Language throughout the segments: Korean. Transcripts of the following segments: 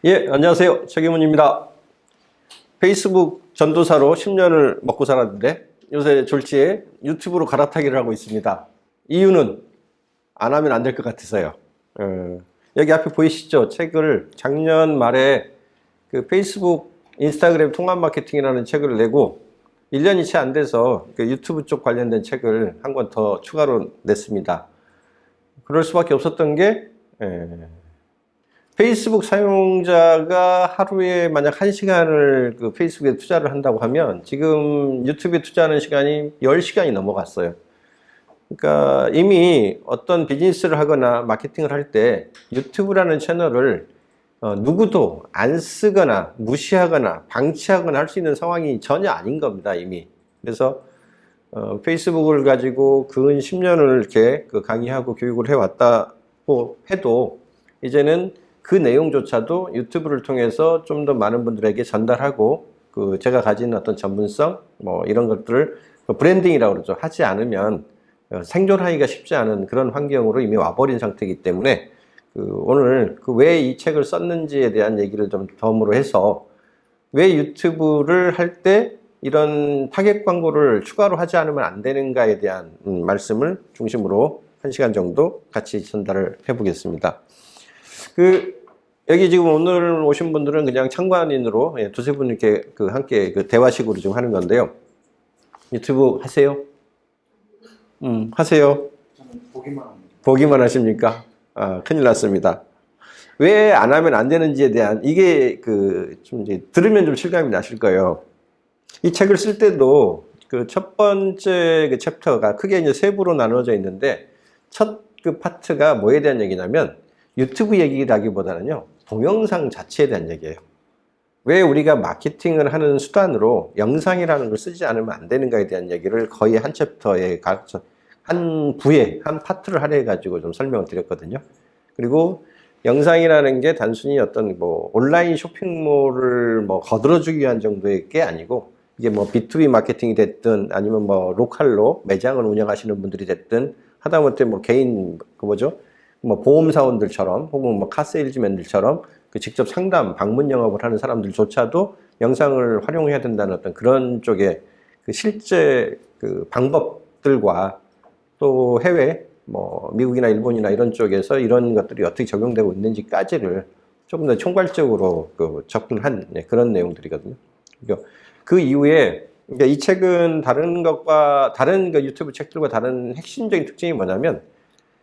예, 안녕하세요. 최기문입니다. 페이스북 전도사로 10년을 먹고 살았는데 요새 졸지에 유튜브로 갈아타기를 하고 있습니다. 이유는 안 하면 안 될 것 같아서요. 여기 앞에 보이시죠? 책을 작년 말에 그 페이스북, 인스타그램 통합 마케팅이라는 책을 내고 1년이 채 안 돼서 그 유튜브 쪽 관련된 책을 한 권 더 추가로 냈습니다. 그럴 수밖에 없었던 게 페이스북 사용자가 하루에 만약 1시간을 그 페이스북에 투자를 한다고 하면 지금 유튜브에 투자하는 시간이 10시간이 넘어갔어요. 그러니까 이미 어떤 비즈니스를 하거나 마케팅을 할 때 유튜브라는 채널을 누구도 안 쓰거나 무시하거나 방치하거나 할 수 있는 상황이 전혀 아닌 겁니다, 이미. 그래서 페이스북을 가지고 근 10년을 이렇게 그 강의하고 교육을 해왔다고 해도 이제는 그 내용조차도 유튜브를 통해서 좀 더 많은 분들에게 전달하고 그 제가 가진 어떤 전문성 뭐 이런 것들을 브랜딩이라고 그러죠. 하지 않으면 생존하기가 쉽지 않은 그런 환경으로 이미 와버린 상태이기 때문에 오늘 왜 이 책을 썼는지에 대한 얘기를 좀 덤으로 해서 왜 유튜브를 할 때 이런 타겟 광고를 추가로 하지 않으면 안 되는가에 대한 말씀을 중심으로 1시간 정도 같이 전달을 해보겠습니다. 여기 지금 오늘 오신 분들은 그냥 참관인으로 두세 분 이렇게 함께 대화식으로 좀 하는 건데요. 유튜브 하세요? 하세요? 저는 보기만 합니다. 보기만 하십니까? 큰일 났습니다. 왜 안 하면 안 되는지에 대한 이게 좀 이제 들으면 좀 실감이 나실 거예요. 이 책을 쓸 때도 첫 번째 챕터가 크게 이제 세 부로 나눠져 있는데 첫 파트가 뭐에 대한 얘기냐면 유튜브 얘기라기보다는요, 동영상 자체에 대한 얘기예요. 왜 우리가 마케팅을 하는 수단으로 영상이라는 걸 쓰지 않으면 안 되는가에 대한 얘기를 거의 한 챕터에 한 부에 한 파트를 할애해가지고 좀 설명을 드렸거든요. 그리고 영상이라는 게 단순히 어떤 뭐 온라인 쇼핑몰을 뭐 거들어주기 위한 정도의 게 아니고 이게 뭐 B2B 마케팅이 됐든 아니면 뭐 로컬로 매장을 운영하시는 분들이 됐든 하다못해 뭐 개인 뭐 보험사원들처럼 혹은 뭐 카세일즈맨들처럼 직접 상담, 방문 영업을 하는 사람들조차도 영상을 활용해야 된다는 어떤 그런 쪽의 실제 방법들과 또 해외, 뭐 미국이나 일본이나 이런 쪽에서 이런 것들이 어떻게 적용되고 있는지까지를 조금 더 총괄적으로 접근한 그런 내용들이거든요. 그 이후에 이 책은 다른 유튜브 책들과 다른 핵심적인 특징이 뭐냐면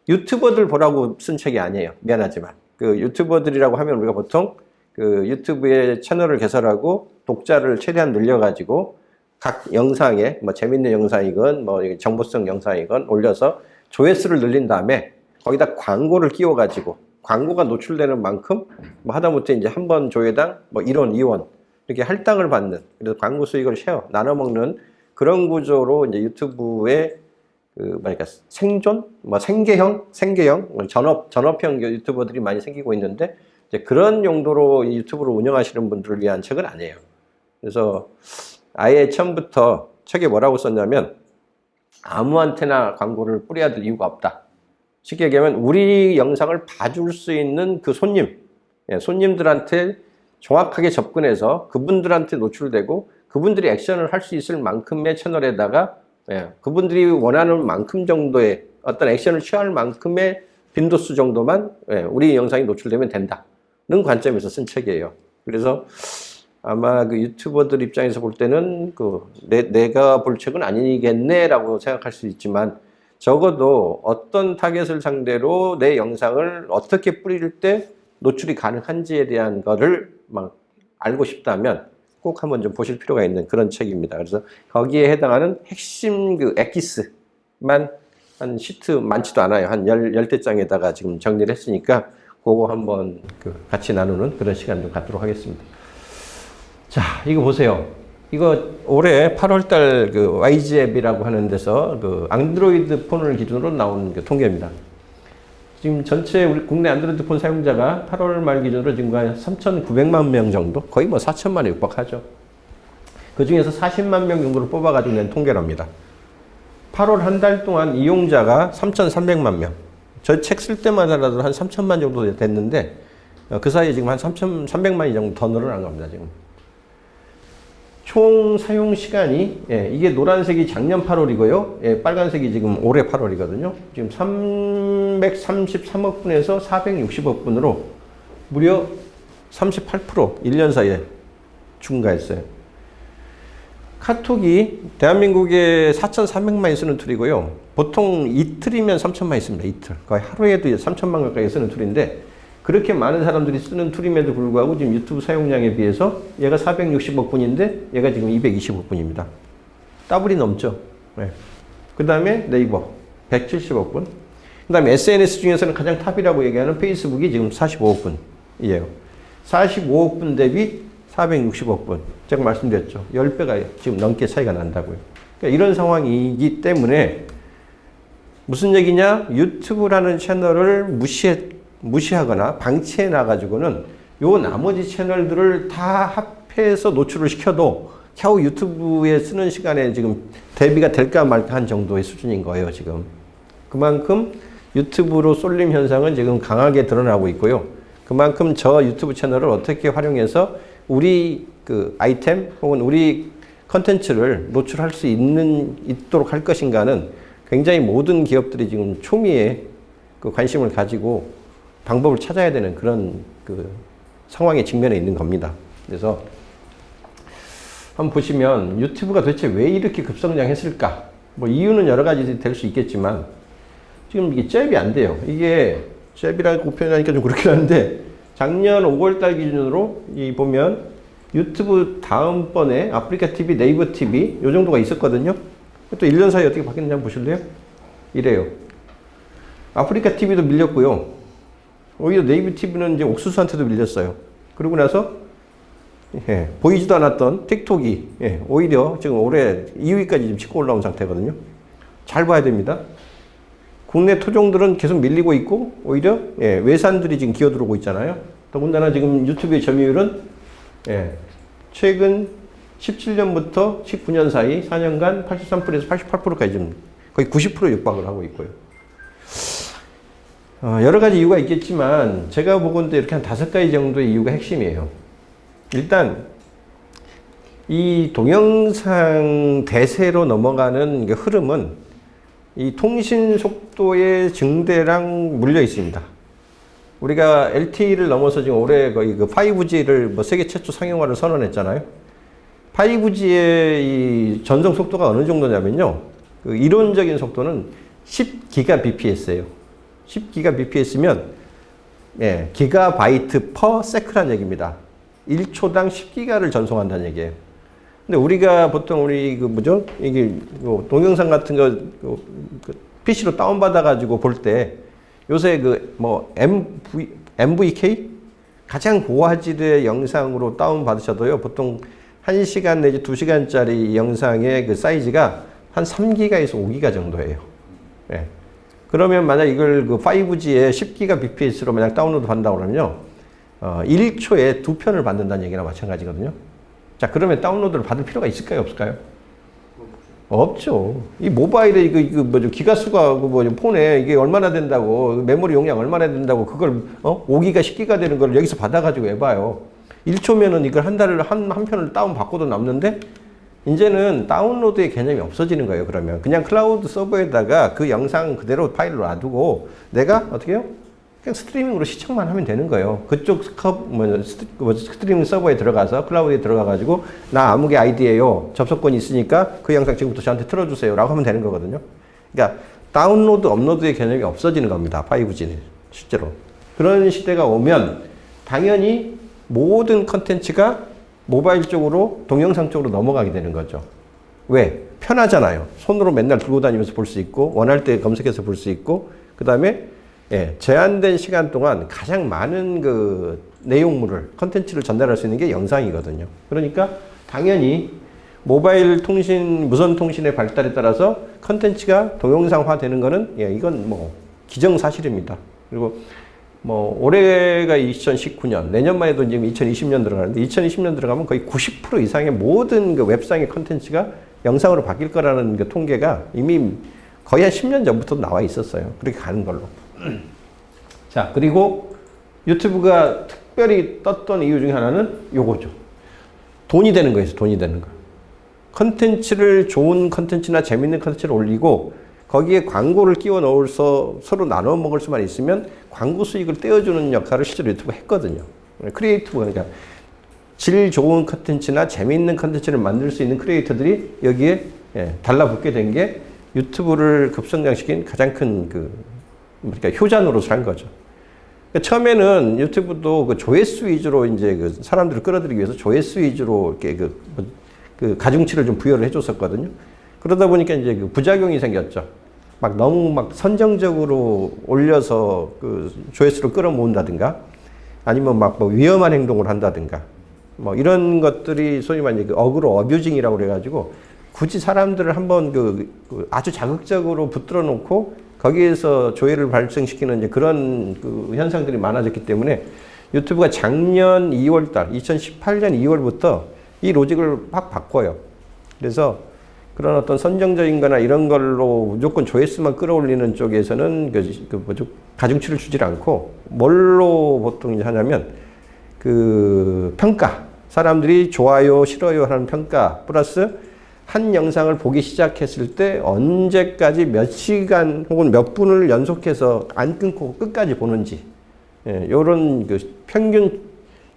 유튜버들 보라고 쓴 책이 아니에요. 미안하지만. 유튜버들이라고 하면 우리가 보통 유튜브에 채널을 개설하고 독자를 최대한 늘려가지고 각 영상에 뭐 재밌는 영상이건 뭐 정보성 영상이건 올려서 조회수를 늘린 다음에 거기다 광고를 끼워가지고 광고가 노출되는 만큼 뭐 하다못해 이제 한 번 조회당 뭐 1원, 2원 이렇게 할당을 받는, 그래서 광고 수익을 나눠 먹는 그런 구조로 이제 유튜브에 생존? 뭐 생계형, 전업형 유튜버들이 많이 생기고 있는데, 이제 그런 용도로 이 유튜브를 운영하시는 분들을 위한 책은 아니에요. 그래서 아예 처음부터 책에 뭐라고 썼냐면, 아무한테나 광고를 뿌려야 될 이유가 없다. 쉽게 얘기하면, 우리 영상을 봐줄 수 있는 그 손님들한테 정확하게 접근해서 그분들한테 노출되고, 그분들이 액션을 할 수 있을 만큼의 채널에다가 그분들이 원하는 만큼 정도의 어떤 액션을 취할 만큼의 빈도수 정도만 우리 영상이 노출되면 된다는 관점에서 쓴 책이에요. 그래서 아마 유튜버들 입장에서 볼 때는 내가 볼 책은 아니겠네라고 생각할 수 있지만, 적어도 어떤 타겟을 상대로 내 영상을 어떻게 뿌릴 때 노출이 가능한지에 대한 거를 막 알고 싶다면 꼭 한번 좀 보실 필요가 있는 그런 책입니다. 그래서 거기에 해당하는 핵심 엑기스만 한 시트 많지도 않아요. 한 10대장에다가 지금 정리를 했으니까 그거 한번 같이 나누는 그런 시간 좀 갖도록 하겠습니다. 자, 이거 보세요. 이거 올해 8월달 YG 앱이라고 하는 데서 안드로이드 폰을 기준으로 나온 통계입니다. 지금 전체 우리 국내 안드로이드 폰 사용자가 8월 말 기준으로 지금 한 3,900만 명 정도, 거의 뭐 4천만에 육박하죠. 그 중에서 40만 명 정도를 뽑아가지고 낸 통계랍니다. 8월 한 달 동안 이용자가 3,300만 명. 저 책 쓸 때만 하더라도 한 3천만 정도 됐는데, 그 사이에 지금 한 3,300만이 정도 더 늘어난 겁니다, 지금. 총 사용 시간이, 예, 이게 노란색이 작년 8월이고요. 예, 빨간색이 지금 올해 8월이거든요. 지금 333억 분에서 460억 분으로 무려 38% 1년 사이에 증가했어요. 카톡이 대한민국에 4,400만이 쓰는 툴이고요. 보통 이틀이면 3,000만이 씁니다. 이틀. 거의 하루에도 3,000만 가까이 쓰는 툴인데 그렇게 많은 사람들이 쓰는 툴임에도 불구하고 지금 유튜브 사용량에 비해서 얘가 460억 분인데 얘가 지금 220억 분입니다. 더블이 넘죠. 네. 그 다음에 네이버 170억 분. 그 다음에 SNS 중에서는 가장 탑이라고 얘기하는 페이스북이 지금 45억 분이에요. 45억 분 대비 460억 분. 제가 말씀드렸죠. 10배가 지금 넘게 차이가 난다고요. 그러니까 이런 상황이기 때문에 무슨 얘기냐? 유튜브라는 채널을 무시하거나 방치해 놔가지고는 요 나머지 채널들을 다 합해서 노출을 시켜도 겨우 유튜브에 쓰는 시간에 지금 대비가 될까 말까 한 정도의 수준인 거예요, 지금. 그만큼 유튜브로 쏠림 현상은 지금 강하게 드러나고 있고요. 그만큼 저 유튜브 채널을 어떻게 활용해서 우리 그 아이템 혹은 우리 컨텐츠를 노출할 수 있도록 할 것인가는 굉장히 모든 기업들이 지금 초미에 그 관심을 가지고 방법을 찾아야 되는 그런 그 상황에 직면해 있는 겁니다. 그래서 한번 보시면 유튜브가 도대체 왜 이렇게 급성장했을까? 뭐 이유는 여러 가지 될 수 있겠지만 지금 이게 잽이 안 돼요. 이게 잽이라고 표현하니까 좀 그렇긴 한데 작년 5월달 기준으로 이 보면 유튜브 다음번에 아프리카 TV, 네이버 TV 요 정도가 있었거든요. 또 1년 사이에 어떻게 바뀌는지 한번 보실래요? 이래요. 아프리카 TV도 밀렸고요. 오히려 네이버 TV는 이제 옥수수한테도 밀렸어요. 그러고 나서 예, 보이지도 않았던 틱톡이 예, 오히려 지금 올해 2위까지 지금 치고 올라온 상태거든요. 잘 봐야 됩니다. 국내 토종들은 계속 밀리고 있고 오히려 예, 외산들이 지금 기어들어오고 있잖아요. 더군다나 지금 유튜브의 점유율은 예, 최근 17년부터 19년 사이 4년간 83%에서 88%까지 좀 거의 90% 육박을 하고 있고요. 여러 가지 이유가 있겠지만 제가 보건대 이렇게 한 5가지 정도의 이유가 핵심이에요. 일단 이 동영상 대세로 넘어가는 흐름은 이 통신 속도의 증대랑 물려 있습니다. 우리가 LTE를 넘어서 지금 올해 거의 그 5G를 뭐 세계 최초 상용화를 선언했잖아요. 5G의 이 전송 속도가 어느 정도냐면요. 그 이론적인 속도는 10GBps예요. 10GBps면 예, 기가바이트 퍼 세크란 얘기입니다. 1초당 10기가를 전송한다는 얘기예요. 근데 우리가 보통 우리 그 뭐죠? 이게 동영상 같은 거 그 PC로 다운받아 가지고 볼 때 요새 그 뭐 MVK 가장 고화질의 영상으로 다운받으셔도요. 보통 1시간 내지 2시간짜리 영상의 그 사이즈가 한 3기가에서 5기가 정도예요. 예. 그러면 만약 이걸 그 5G에 10GBps로 만약 다운로드 한다고 그러면요. 1초에 2편을 받는다는 얘기나 마찬가지거든요. 자, 그러면 다운로드를 받을 필요가 있을까요? 없을까요? 없죠. 이 모바일에 이거 뭐죠? 기가수가 뭐 폰에 이게 얼마나 된다고, 메모리 용량 얼마나 된다고, 그걸 5기가, 10기가 되는 걸 여기서 받아가지고 해봐요. 1초면은 이걸 한 달을 한 편을 다운 받고도 남는데, 이제는 다운로드의 개념이 없어지는 거예요, 그러면. 그냥 클라우드 서버에다가 그 영상 그대로 파일로 놔두고, 내가 어떻게 해요? 그냥 스트리밍으로 시청만 하면 되는 거예요. 그쪽 스트리밍 서버에 들어가서 클라우드에 들어가가지고 나 아무개 아이디예요. 접속권이 있으니까 그 영상 지금부터 저한테 틀어주세요. 라고 하면 되는 거거든요. 그러니까 다운로드, 업로드의 개념이 없어지는 겁니다. 5G는 실제로. 그런 시대가 오면 당연히 모든 컨텐츠가 모바일 쪽으로 동영상 쪽으로 넘어가게 되는 거죠. 왜? 편하잖아요. 손으로 맨날 들고 다니면서 볼 수 있고 원할 때 검색해서 볼 수 있고 그 다음에 예, 제한된 시간 동안 가장 많은 그 내용물을, 컨텐츠를 전달할 수 있는 게 영상이거든요. 그러니까 당연히 모바일 통신, 무선 통신의 발달에 따라서 컨텐츠가 동영상화 되는 거는 예, 이건 뭐 기정사실입니다. 그리고 뭐 올해가 2019년, 내년만 해도 지금 2020년 들어가는데 2020년 들어가면 거의 90% 이상의 모든 그 웹상의 컨텐츠가 영상으로 바뀔 거라는 그 통계가 이미 거의 한 10년 전부터 나와 있었어요. 그렇게 가는 걸로. 자, 그리고 유튜브가 특별히 떴던 이유 중에 하나는 요거죠. 돈이 되는 거예요. 돈이 되는 거. 컨텐츠를 좋은 컨텐츠나 재밌는 컨텐츠를 올리고 거기에 광고를 끼워 넣어서 서로 나눠 먹을 수만 있으면 광고 수익을 떼어주는 역할을 실제로 유튜브가 했거든요. 크리에이티브 그러니까 질 좋은 컨텐츠나 재밌는 컨텐츠를 만들 수 있는 크리에이터들이 여기에 달라붙게 된 게 유튜브를 급성장시킨 가장 큰 그러니까 효자 노릇을 한 거죠. 그러니까 처음에는 유튜브도 그 조회수 위주로 이제 그 사람들을 끌어들이기 위해서 조회수 위주로 이렇게 그 가중치를 좀 부여를 해줬었거든요. 그러다 보니까 이제 그 부작용이 생겼죠. 막 너무 막 선정적으로 올려서 그 조회수를 끌어모은다든가 아니면 막 뭐 위험한 행동을 한다든가 뭐 이런 것들이 소위 말해 그 어그로 어뷰징이라고 그래가지고 굳이 사람들을 한번 그 아주 자극적으로 붙들어 놓고 거기에서 조회를 발생시키는 이제 그런 그 현상들이 많아졌기 때문에 유튜브가 작년 2월 달, 2018년 2월부터 이 로직을 확 바꿔요. 그래서 그런 어떤 선정적인 거나 이런 걸로 무조건 조회수만 끌어올리는 쪽에서는 가중치를 주질 않고 뭘로 보통 이제 하냐면 그 평가. 사람들이 좋아요, 싫어요 하는 평가 플러스 한 영상을 보기 시작했을 때 언제까지 몇 시간 혹은 몇 분을 연속해서 안 끊고 끝까지 보는지 요런 그 평균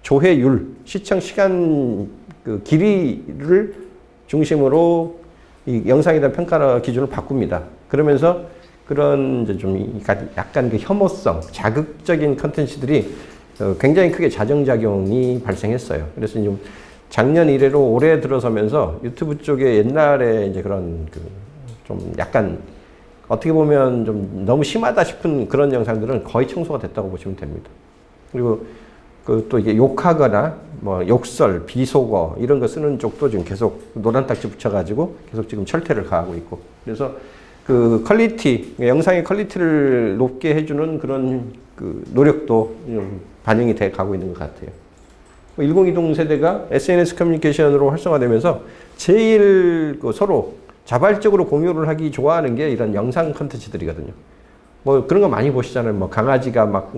조회율, 시청 시간 그 길이를 중심으로 이 영상에 대한 평가 기준을 바꿉니다. 그러면서 그런 이제 좀 약간 그 혐오성, 자극적인 컨텐츠들이 굉장히 크게 자정작용이 발생했어요. 그래서 좀 작년 이래로 올해 들어서면서 유튜브 쪽에 옛날에 이제 그런 그 좀 약간 어떻게 보면 좀 너무 심하다 싶은 그런 영상들은 거의 청소가 됐다고 보시면 됩니다. 그리고 그 또 이게 욕하거나 뭐 욕설, 비속어 이런 거 쓰는 쪽도 지금 계속 노란 딱지 붙여가지고 계속 지금 철퇴를 가하고 있고 그래서 그 퀄리티, 영상의 퀄리티를 높게 해주는 그런 그 노력도 좀 반영이 돼 가고 있는 것 같아요. 1020 세대가 SNS 커뮤니케이션으로 활성화되면서 제일 그 서로 자발적으로 공유를 하기 좋아하는 게 이런 영상 컨텐츠들이거든요. 뭐 그런 거 많이 보시잖아요. 뭐 강아지가 막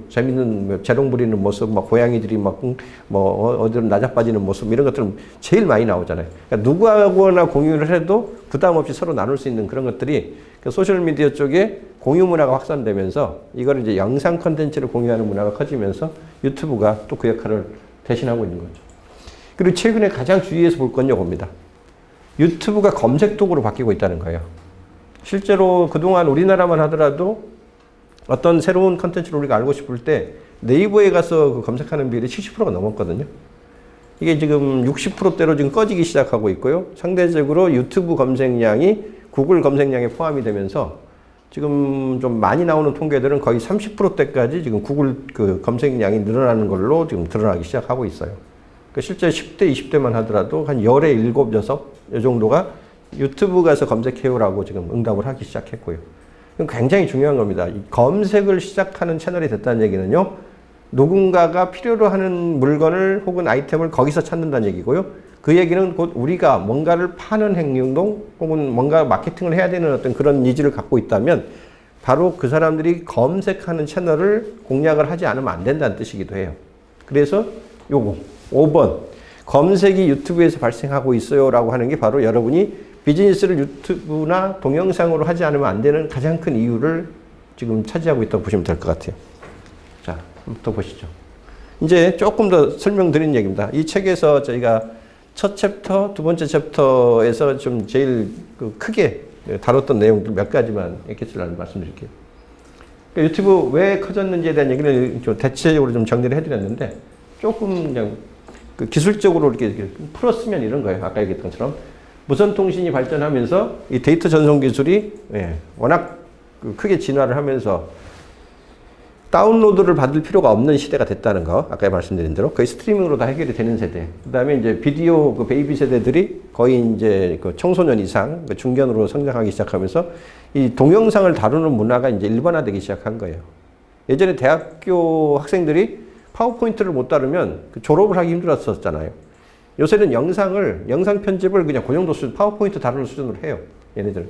재밌는 재롱 부리는 모습, 막 고양이들이 막 뭐 어디로 나자빠지는 모습 이런 것들은 제일 많이 나오잖아요. 그러니까 누구하고나 공유를 해도 부담 없이 서로 나눌 수 있는 그런 것들이 그 소셜 미디어 쪽에 공유 문화가 확산되면서 이걸 이제 영상 컨텐츠를 공유하는 문화가 커지면서 유튜브가 또 그 역할을 대신하고 있는 거죠. 그리고 최근에 가장 주의해서 볼 건 요겁니다. 유튜브가 검색 도구로 바뀌고 있다는 거예요. 실제로 그동안 우리나라만 하더라도 어떤 새로운 컨텐츠를 우리가 알고 싶을 때 네이버에 가서 그 검색하는 비율이 70%가 넘었거든요. 이게 지금 60%대로 지금 꺼지기 시작하고 있고요. 상대적으로 유튜브 검색량이 구글 검색량에 포함이 되면서 지금 좀 많이 나오는 통계들은 거의 30%대까지 지금 구글 그 검색량이 늘어나는 걸로 지금 드러나기 시작하고 있어요. 그러니까 실제 10대, 20대만 하더라도 한 열에 7, 6, 이 정도가 유튜브 가서 검색해요라고 지금 응답을 하기 시작했고요. 이건 굉장히 중요한 겁니다. 이 검색을 시작하는 채널이 됐다는 얘기는요. 누군가가 필요로 하는 물건을 혹은 아이템을 거기서 찾는다는 얘기고요. 그 얘기는 곧 우리가 뭔가를 파는 행동 혹은 뭔가 마케팅을 해야 되는 어떤 그런 니즈를 갖고 있다면 바로 그 사람들이 검색하는 채널을 공략을 하지 않으면 안 된다는 뜻이기도 해요. 그래서 요거 5번 검색이 유튜브에서 발생하고 있어요 라고 하는 게 바로 여러분이 비즈니스를 유튜브나 동영상으로 하지 않으면 안 되는 가장 큰 이유를 지금 차지하고 있다고 보시면 될 것 같아요. 자, 한번 더 보시죠. 이제 조금 더 설명드린 얘기입니다. 이 책에서 저희가 첫 챕터, 두 번째 챕터에서 좀 제일 그 크게 다뤘던 내용들 몇 가지만 에피소드를 말씀드릴게요. 그러니까 유튜브 왜 커졌는지에 대한 얘기를 좀 대체적으로 좀 정리를 해드렸는데 조금 그냥 그 기술적으로 이렇게 풀었으면 이런 거예요. 아까 얘기했던 것처럼 무선 통신이 발전하면서 이 데이터 전송 기술이 워낙 크게 진화를 하면서 다운로드를 받을 필요가 없는 시대가 됐다는 거. 아까 말씀드린 대로 거의 스트리밍으로 다 해결이 되는 세대. 그 다음에 이제 비디오 그 베이비 세대들이 거의 이제 그 청소년 이상 그 중견으로 성장하기 시작하면서 이 동영상을 다루는 문화가 이제 일반화되기 시작한 거예요. 예전에 대학교 학생들이 파워포인트를 못 다루면 그 졸업을 하기 힘들었었잖아요. 요새는 영상 편집을 그냥 그 정도 수준, 파워포인트 다루는 수준으로 해요. 얘네들.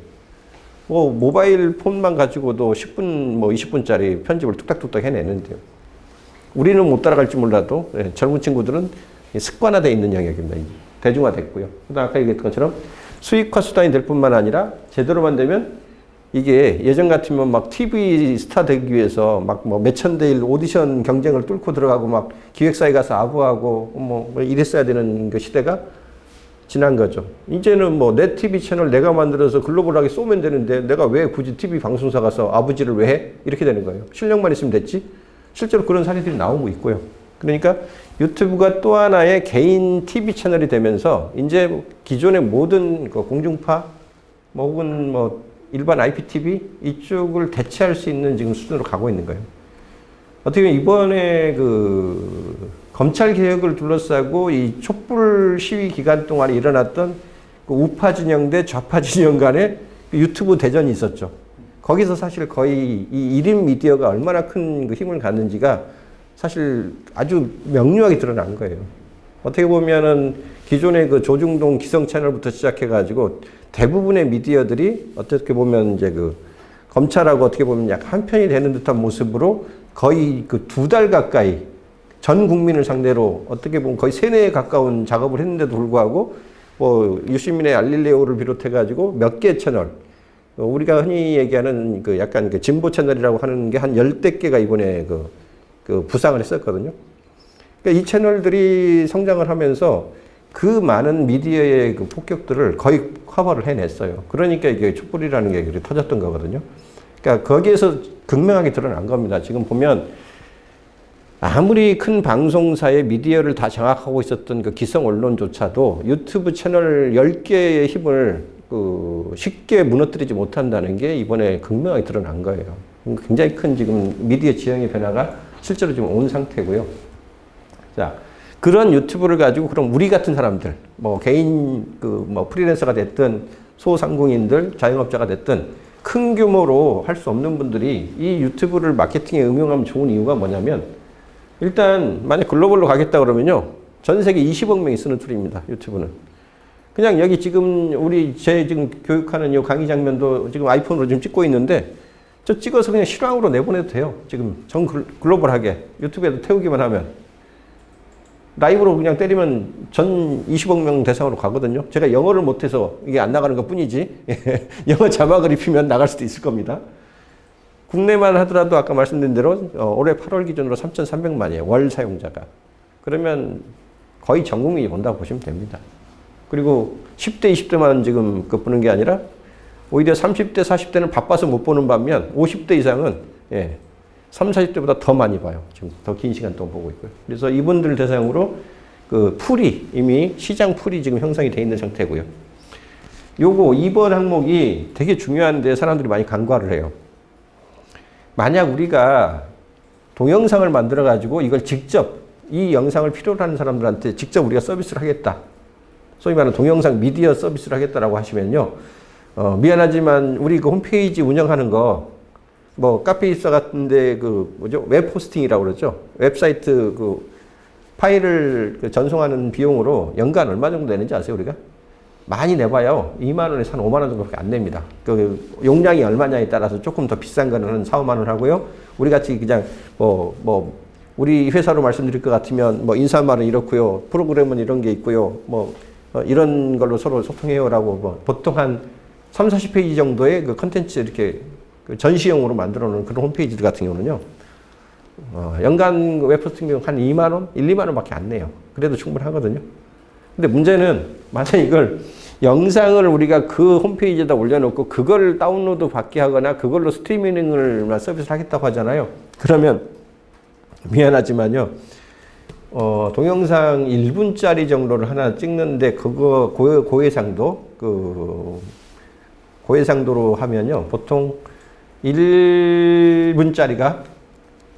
뭐, 모바일 폰만 가지고도 10분, 뭐 20분짜리 편집을 뚝딱뚝딱 해내는데요. 우리는 못 따라갈지 몰라도 젊은 친구들은 습관화되어 있는 영역입니다. 대중화됐고요. 아까 얘기했던 것처럼 수익화 수단이 될 뿐만 아니라 제대로만 되면 이게 예전 같으면 막 TV 스타 되기 위해서 막 뭐 몇천 대 일 오디션 경쟁을 뚫고 들어가고 막 기획사에 가서 아부하고 뭐 이랬어야 되는 그 시대가 지난 거죠. 이제는 뭐 내 TV 채널 내가 만들어서 글로벌하게 쏘면 되는데 내가 왜 굳이 TV 방송사 가서 아부지를 왜 해? 이렇게 되는 거예요. 실력만 있으면 됐지. 실제로 그런 사례들이 나오고 있고요. 그러니까 유튜브가 또 하나의 개인 TV 채널이 되면서 이제 기존의 모든 그 공중파 뭐 혹은 뭐 일반 IPTV 이쪽을 대체할 수 있는 지금 수준으로 가고 있는 거예요. 어떻게 보면 이번에 그 검찰 개혁을 둘러싸고 이 촛불 시위 기간 동안에 일어났던 그 우파 진영 대 좌파 진영 간의 유튜브 대전이 있었죠. 거기서 사실 거의 이 1인 미디어가 얼마나 큰 그 힘을 갖는지가 사실 아주 명료하게 드러난 거예요. 어떻게 보면은 기존의 그 조중동 기성 채널부터 시작해가지고 대부분의 미디어들이 어떻게 보면 이제 그 검찰하고 어떻게 보면 약 한편이 되는 듯한 모습으로 거의 그 2달 가까이 전 국민을 상대로 어떻게 보면 거의 세뇌에 가까운 작업을 했는데도 불구하고 뭐 유시민의 알릴레오를 비롯해가지고 몇 개 채널 우리가 흔히 얘기하는 그 약간 그 진보 채널이라고 하는 게 한 10대 개가 이번에 그 부상을 했었거든요. 그러니까 이 채널들이 성장을 하면서 그 많은 미디어의 그 폭격들을 거의 커버를 해냈어요. 그러니까 이게 촛불이라는 게 터졌던 거거든요. 그러니까 거기에서 극명하게 드러난 겁니다. 지금 보면 아무리 큰 방송사의 미디어를 다 장악하고 있었던 그 기성 언론조차도 유튜브 채널 10개의 힘을 그 쉽게 무너뜨리지 못한다는 게 이번에 극명하게 드러난 거예요. 굉장히 큰 지금 미디어 지형의 변화가 실제로 지금 온 상태고요. 자, 그런 유튜브를 가지고 그럼 우리 같은 사람들, 뭐 개인 그 뭐 프리랜서가 됐든 소상공인들, 자영업자가 됐든 큰 규모로 할 수 없는 분들이 이 유튜브를 마케팅에 응용하면 좋은 이유가 뭐냐면 일단 만약 글로벌로 가겠다 그러면요. 전 세계 20억 명이 쓰는 툴입니다. 유튜브는. 그냥 여기 지금 제 지금 교육하는 요 강의 장면도 지금 아이폰으로 지금 찍고 있는데 저 찍어서 그냥 실황으로 내보내도 돼요. 지금 전 글로벌하게 유튜브에도 태우기만 하면. 라이브로 그냥 때리면 전 20억 명 대상으로 가거든요. 제가 영어를 못해서 이게 안 나가는 것 뿐이지. 영어 자막을 입히면 나갈 수도 있을 겁니다. 국내만 하더라도 아까 말씀드린 대로 올해 8월 기준으로 3,300만이에요. 월 사용자가. 그러면 거의 전 국민이 본다고 보시면 됩니다. 그리고 10대, 20대만 지금 보는 게 아니라 오히려 30대, 40대는 바빠서 못 보는 반면 50대 이상은 30, 40대보다 더 많이 봐요. 지금 더 긴 시간 동안 보고 있고요. 그래서 이분들 대상으로 그 풀이 이미 시장 풀이 지금 형성이 돼 있는 상태고요. 요거 2번 항목이 되게 중요한데 사람들이 많이 간과를 해요. 만약 우리가 동영상을 만들어 가지고 이걸 직접 이 영상을 필요로 하는 사람들한테 직접 우리가 서비스를 하겠다. 소위 말하는 동영상 미디어 서비스를 하겠다라고 하시면요. 미안하지만 우리 그 홈페이지 운영하는 거 뭐 카페이사 같은데 그 뭐죠? 웹 호스팅이라고 그러죠. 웹사이트 그 파일을 전송하는 비용으로 연간 얼마 정도 되는지 아세요, 우리가? 많이 내봐요. 2만 원에서 한 5만 원 정도밖에 안 냅니다. 그 용량이 얼마냐에 따라서 조금 더 비싼 거는 한 4, 5만 원 하고요. 우리 같이 그냥 우리 회사로 말씀드릴 것 같으면 뭐 인사말은 이렇고요. 프로그램은 이런 게 있고요. 이런 걸로 서로 소통해요라고 보통 한 3, 40페이지 정도의 그 컨텐츠 이렇게 전시용으로 만들어 놓은 그런 홈페이지들 같은 경우는요. 연간 웹호스팅 비용 한 2만 원, 1, 2만 원밖에 안 내요. 그래도 충분하거든요. 근데 문제는 만약 이걸 영상을 우리가 그 홈페이지에다 올려놓고 그걸 다운로드 받게 하거나 그걸로 스트리밍을 서비스를 하겠다고 하잖아요. 그러면 미안하지만요. 동영상 1분짜리 정도를 하나 찍는데 그거 고해상도로 하면요. 보통 1분짜리가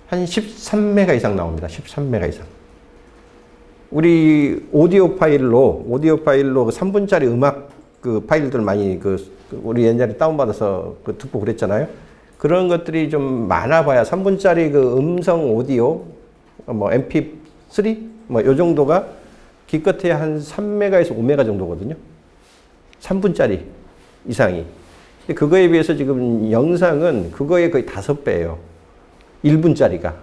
한 13메가 이상 나옵니다. 13메가 이상. 우리 오디오 파일로 3분짜리 음악 그 파일들 많이 우리 옛날에 다운받아서 듣고 그랬잖아요. 그런 것들이 좀 많아봐야 3분짜리 그 음성 오디오 뭐 MP3 뭐 요 정도가 기껏해야 한 3메가에서 5메가 정도거든요. 3분짜리 이상이. 근데 그거에 비해서 지금 영상은 그거의 거의 5배예요. 1분짜리가.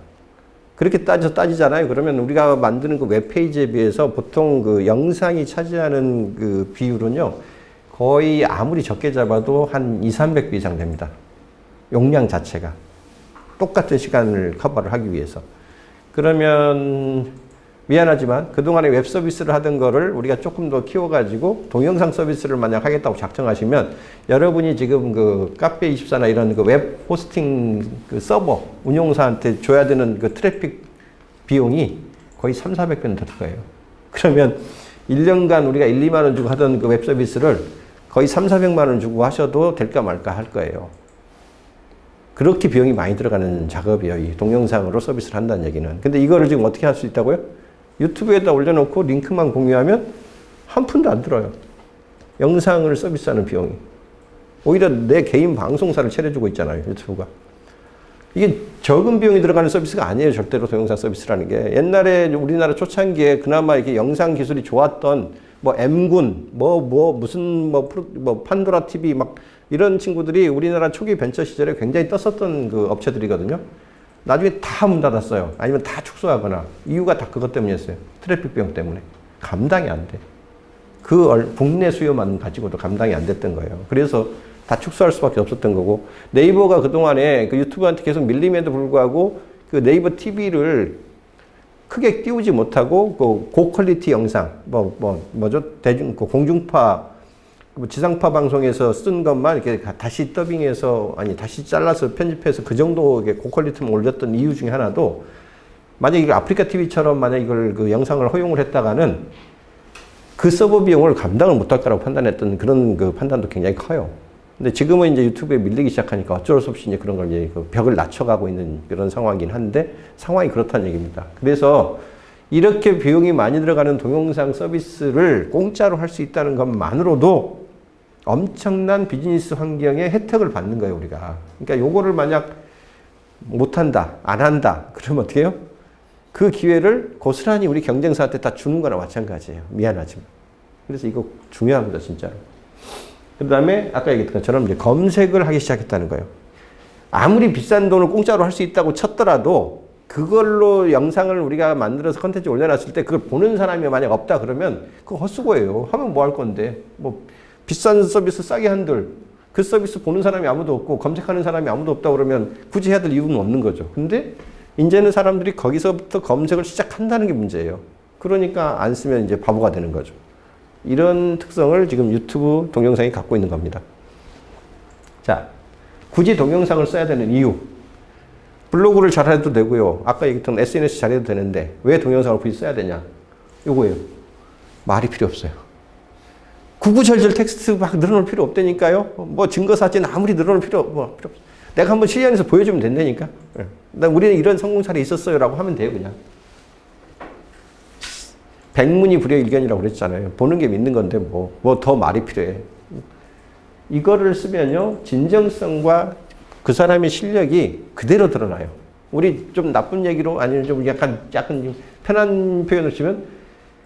그렇게 따지잖아요. 그러면 우리가 만드는 그 웹페이지에 비해서 보통 그 영상이 차지하는 그 비율은요, 거의 아무리 적게 잡아도 한 200~300배 이상 됩니다. 용량 자체가. 똑같은 시간을 커버를 하기 위해서. 그러면 미안하지만 그동안에 웹 서비스를 하던 거를 우리가 조금 더 키워가지고 동영상 서비스를 만약 하겠다고 작정하시면 여러분이 지금 그 카페24나 이런 그 웹 호스팅 그 서버 운용사한테 줘야 되는 그 트래픽 비용이 거의 300~400배는 더 들 거예요. 그러면 1년간 우리가 1~2만 원 주고 하던 그 웹 서비스를 거의 300~400만 원 주고 하셔도 될까 말까 할 거예요. 그렇게 비용이 많이 들어가는 작업이에요. 이 동영상으로 서비스를 한다는 얘기는. 근데 이거를 지금 어떻게 할 수 있다고요? 유튜브에다 올려놓고 링크만 공유하면 한 푼도 안 들어요. 영상을 서비스하는 비용이. 오히려 내 개인 방송사를 차려주고 있잖아요. 유튜브가. 이게 적은 비용이 들어가는 서비스가 아니에요. 절대로 동영상 서비스라는 게. 옛날에 우리나라 초창기에 그나마 이렇게 영상 기술이 좋았던 뭐 M군, 무슨 판도라 TV 막 이런 친구들이 우리나라 초기 벤처 시절에 굉장히 떴었던 그 업체들이거든요. 나중에 다 문 닫았어요. 아니면 다 축소하거나. 이유가 다 그것 때문이었어요. 트래픽 비용 때문에. 감당이 안 돼. 그 국내 수요만 가지고도 감당이 안 됐던 거예요. 그래서 다 축소할 수밖에 없었던 거고, 네이버가 그동안에 그 유튜브한테 계속 밀림에도 불구하고 그 네이버 TV를 크게 띄우지 못하고 그 고퀄리티 영상, 공중파, 지상파 방송에서 쓴 것만 이렇게 다시 더빙해서, 다시 잘라서 편집해서 그 정도 고퀄리티만 올렸던 이유 중에 하나도, 만약 이걸 아프리카 TV처럼 만약 이걸 그 영상을 허용을 했다가는 그 서버 비용을 감당을 못할 거라고 판단했던 그런 그 판단도 굉장히 커요. 근데 지금은 이제 유튜브에 밀리기 시작하니까 어쩔 수 없이 이제 그런 걸 이제 그 벽을 낮춰가고 있는 그런 상황이긴 한데, 상황이 그렇다는 얘기입니다. 그래서 이렇게 비용이 많이 들어가는 동영상 서비스를 공짜로 할 수 있다는 것만으로도 엄청난 비즈니스 환경에 혜택을 받는 거예요, 우리가. 그러니까 요거를 만약 못한다, 안 한다, 그러면 어떻게 해요? 그 기회를 고스란히 우리 경쟁사한테 다 주는 거나 마찬가지예요. 미안하지만. 그래서 이거 중요합니다, 진짜로. 그 다음에 아까 얘기했던 것처럼 이제 검색을 하기 시작했다는 거예요. 아무리 비싼 돈을 공짜로 할 수 있다고 쳤더라도 그걸로 영상을 우리가 만들어서 컨텐츠 올려놨을 때 그걸 보는 사람이 만약 없다 그러면 그거 헛수고예요. 하면 뭐 할 건데. 비싼 서비스 싸게 한들 그 서비스 보는 사람이 아무도 없고 검색하는 사람이 아무도 없다 그러면 굳이 해야 될 이유는 없는 거죠. 근데 이제는 사람들이 거기서부터 검색을 시작한다는 게 문제예요. 그러니까 안 쓰면 이제 바보가 되는 거죠. 이런 특성을 지금 유튜브 동영상이 갖고 있는 겁니다. 자, 굳이 동영상을 써야 되는 이유. 블로그를 잘해도 되고요. 아까 얘기했던 SNS 잘해도 되는데 왜 동영상을 굳이 써야 되냐? 요거예요. 말이 필요 없어요. 구구절절 텍스트 막 늘어놓을 필요 없다니까요. 증거사진 아무리 늘어놓을 필요 없어요. 내가 한번 실현해서 보여주면 된다니까. 우리는 이런 성공 사례 있었어요 라고 하면 돼요, 그냥. 백문이 불여일견이라고 그랬잖아요. 보는 게 믿는 건데 더 말이 필요해. 이거를 쓰면요, 진정성과 그 사람의 실력이 그대로 드러나요. 우리 좀 나쁜 얘기로, 아니면 좀 약간 편한 표현을 쓰면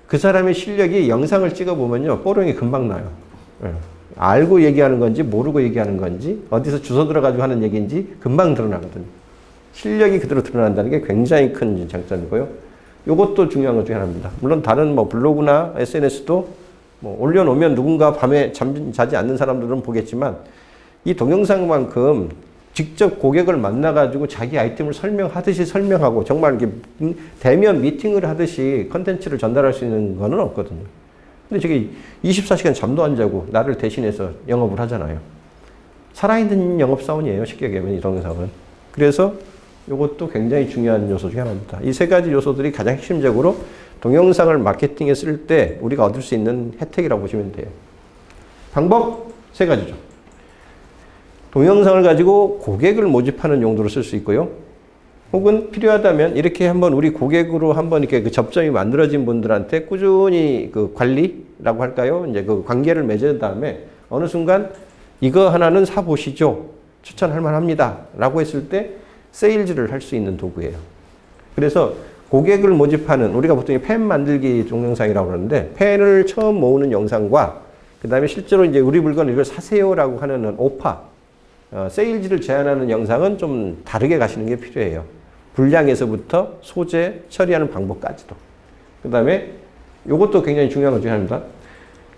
그 사람의 실력이 영상을 찍어보면요, 뽀롱이 금방 나요. 알고 얘기하는 건지 모르고 얘기하는 건지 어디서 주워 들어가지고 하는 얘기인지 금방 드러나거든요. 실력이 그대로 드러난다는 게 굉장히 큰 장점이고요. 이것도 중요한 것 중에 하나입니다. 물론 다른 블로그나 SNS도 올려놓으면 누군가 밤에 자지 않는 사람들은 보겠지만 이 동영상만큼 직접 고객을 만나가지고 자기 아이템을 설명하듯이 설명하고 정말 이렇게 대면 미팅을 하듯이 컨텐츠를 전달할 수 있는 거는 없거든요. 근데 저게 24시간 잠도 안 자고 나를 대신해서 영업을 하잖아요. 살아있는 영업사원이에요, 쉽게 얘기하면 이 동영상은. 그래서 이것도 굉장히 중요한 요소 중에 하나입니다. 이 세 가지 요소들이 가장 핵심적으로 동영상을 마케팅에 쓸 때 우리가 얻을 수 있는 혜택이라고 보시면 돼요. 방법 세 가지죠. 동영상을 가지고 고객을 모집하는 용도로 쓸 수 있고요. 혹은 필요하다면 이렇게 한번 우리 고객으로 한번 이렇게 그 접점이 만들어진 분들한테 꾸준히 그 관리라고 할까요? 이제 그 관계를 맺은 다음에 어느 순간 이거 하나는 사보시죠. 추천할 만합니다. 라고 했을 때 세일즈를 할 수 있는 도구예요. 그래서 고객을 모집하는, 우리가 보통 팬 만들기 동영상이라고 그러는데, 팬을 처음 모으는 영상과 그 다음에 실제로 이제 우리 물건 이걸 사세요라고 하는 오파, 세일즈를 제안하는 영상은 좀 다르게 가시는 게 필요해요. 분량에서부터 소재 처리하는 방법까지도. 그 다음에 이것도 굉장히 중요한 것 중에 하나입니다.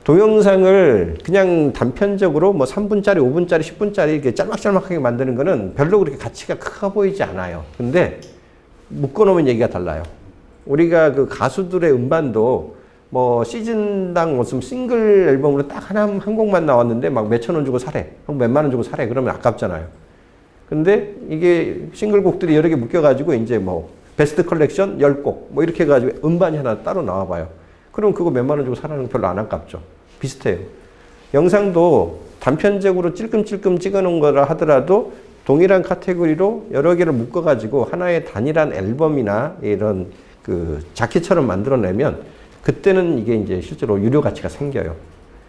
동영상을 그냥 단편적으로 뭐 3분짜리, 5분짜리, 10분짜리 이렇게 짤막짤막하게 만드는 거는 별로 그렇게 가치가 크게 보이지 않아요. 근데 묶어놓으면 얘기가 달라요. 우리가 그 가수들의 음반도 뭐 시즌당 무슨 싱글 앨범으로 딱 한 곡만 나왔는데 막 몇천 원 주고 사래. 몇만 원 주고 사래. 그러면 아깝잖아요. 근데 이게 싱글곡들이 여러 개 묶여가지고 이제 뭐 베스트 컬렉션 10곡 뭐 이렇게 해가지고 음반이 하나 따로 나와봐요. 그럼 그거 몇만 원 주고 사라는 거 별로 안 아깝죠. 비슷해요. 영상도 단편적으로 찔끔찔끔 찍어놓은 거라 하더라도 동일한 카테고리로 여러 개를 묶어가지고 하나의 단일한 앨범이나 이런 그 자켓처럼 만들어내면 그때는 이게 이제 실제로 유료 가치가 생겨요.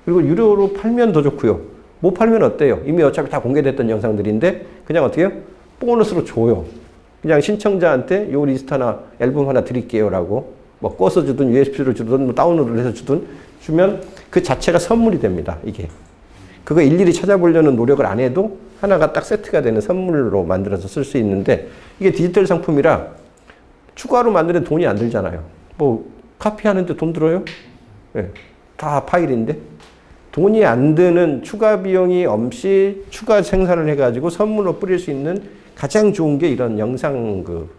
그리고 유료로 팔면 더 좋고요. 못 팔면 어때요? 이미 어차피 다 공개됐던 영상들인데 그냥 어떻게 해요? 보너스로 줘요. 그냥 신청자한테 요 리스트 하나, 앨범 하나 드릴게요라고 뭐 꺼서 주든 USB로 주든 뭐 다운로드를 해서 주든 주면 그 자체가 선물이 됩니다. 이게. 그거 일일이 찾아보려는 노력을 안 해도 하나가 딱 세트가 되는 선물로 만들어서 쓸 수 있는데 이게 디지털 상품이라 추가로 만드는 돈이 안 들잖아요. 뭐 카피하는데 돈 들어요? 네. 다 파일인데 돈이 안 드는 추가 비용이 없이 추가 생산을 해가지고 선물로 뿌릴 수 있는 가장 좋은 게 이런 영상 그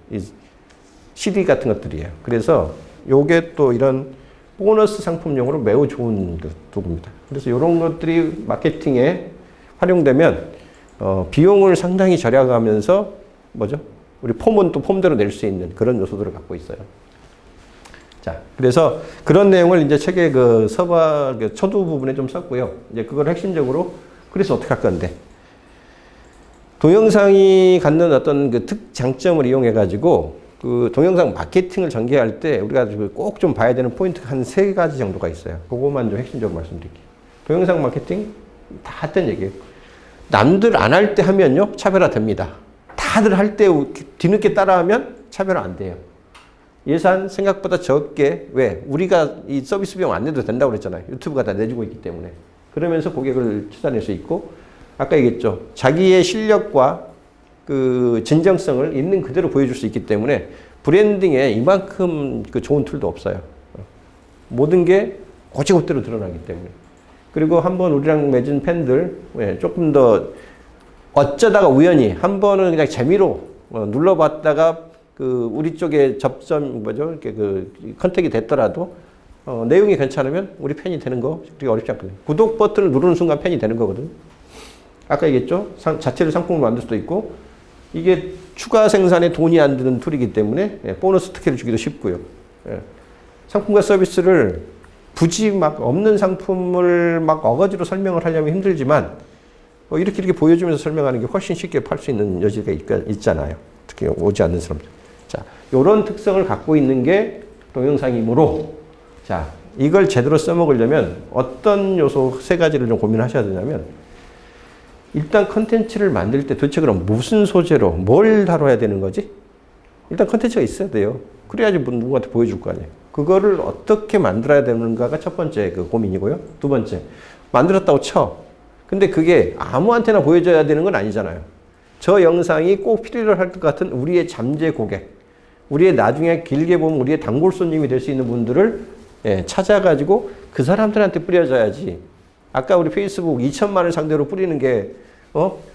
CD 같은 것들이에요. 그래서 요게 또 이런 보너스 상품용으로 매우 좋은 그 도구입니다. 그래서 이런 것들이 마케팅에 활용되면 비용을 상당히 절약하면서 뭐죠? 우리 폼은 또 폼대로 낼 수 있는 그런 요소들을 갖고 있어요. 자, 그래서 그런 내용을 이제 책의 그 서바 그 초두 부분에 좀 썼고요. 이제 그걸 핵심적으로 그래서 어떻게 할 건데 동영상이 갖는 어떤 그 특장점을 이용해 가지고 그 동영상 마케팅을 전개할 때 우리가 꼭 좀 봐야 되는 포인트가 한 3가지 정도가 있어요. 그것만 좀 핵심적으로 말씀드릴게요. 동영상 마케팅 다 했던 얘기예요. 남들 안 할 때 하면요 차별화 됩니다. 다들 할 때 뒤늦게 따라하면 차별화 안 돼요. 예산 생각보다 적게 왜? 우리가 이 서비스 비용 안 내도 된다고 그랬잖아요. 유튜브가 다 내주고 있기 때문에. 그러면서 고객을 찾아낼 수 있고 아까 얘기했죠. 자기의 실력과 그 진정성을 있는 그대로 보여줄 수 있기 때문에 브랜딩에 이만큼 그 좋은 툴도 없어요. 모든 게 곧이곧대로 드러나기 때문에. 그리고 한번 우리랑 맺은 팬들 조금 더 어쩌다가 우연히 한 번은 그냥 재미로 눌러봤다가 그 우리 쪽에 접점 뭐죠 이렇게 그 컨택이 됐더라도 내용이 괜찮으면 우리 팬이 되는 거 그렇게 어렵지 않거든요. 구독 버튼을 누르는 순간 팬이 되는 거거든요. 아까 얘기했죠. 자체를 상품을 만들 수도 있고 이게 추가 생산에 돈이 안 드는 툴이기 때문에 보너스 특혜를 주기도 쉽고요. 상품과 서비스를 굳이 막 없는 상품을 막 어거지로 설명을 하려면 힘들지만 이렇게 보여주면서 설명하는 게 훨씬 쉽게 팔 수 있는 여지가 있잖아요. 특히 오지 않는 사람들. 자, 요런 특성을 갖고 있는 게 동영상이므로 자, 이걸 제대로 써먹으려면 어떤 요소 3가지를 좀 고민하셔야 되냐면 일단 컨텐츠를 만들 때 도대체 그럼 무슨 소재로 뭘 다뤄야 되는 거지? 일단 컨텐츠가 있어야 돼요. 그래야지 누구한테 보여줄 거 아니에요. 그거를 어떻게 만들어야 되는가가 첫 번째 그 고민이고요. 두 번째, 만들었다고 쳐. 근데 그게 아무한테나 보여줘야 되는 건 아니잖아요. 저 영상이 꼭 필요로 할 것 같은 우리의 잠재 고객, 우리의 나중에 길게 보면 우리의 단골 손님이 될 수 있는 분들을 찾아가지고 그 사람들한테 뿌려줘야지. 아까 우리 페이스북 2천만을 상대로 뿌리는 게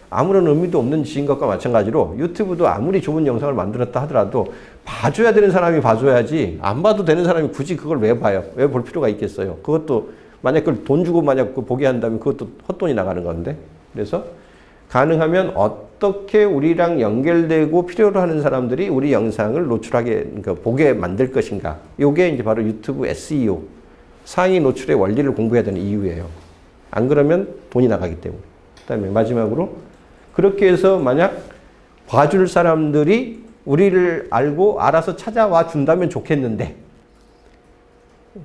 아무런 의미도 없는 짓인 것과 마찬가지로 유튜브도 아무리 좋은 영상을 만들었다 하더라도 봐줘야 되는 사람이 봐줘야지 안 봐도 되는 사람이 굳이 그걸 왜 봐요? 왜 볼 필요가 있겠어요? 그것도 만약 그걸 돈 주고 만약 보게 한다면 그것도 헛돈이 나가는 건데. 그래서 가능하면 어떻게 우리랑 연결되고 필요로 하는 사람들이 우리 영상을 노출하게, 그러니까 보게 만들 것인가. 이게 이제 바로 유튜브 SEO, 상위 노출의 원리를 공부해야 되는 이유예요. 안 그러면 돈이 나가기 때문에. 그 다음에 마지막으로 그렇게 해서 만약 봐줄 사람들이 우리를 알고 알아서 찾아와 준다면 좋겠는데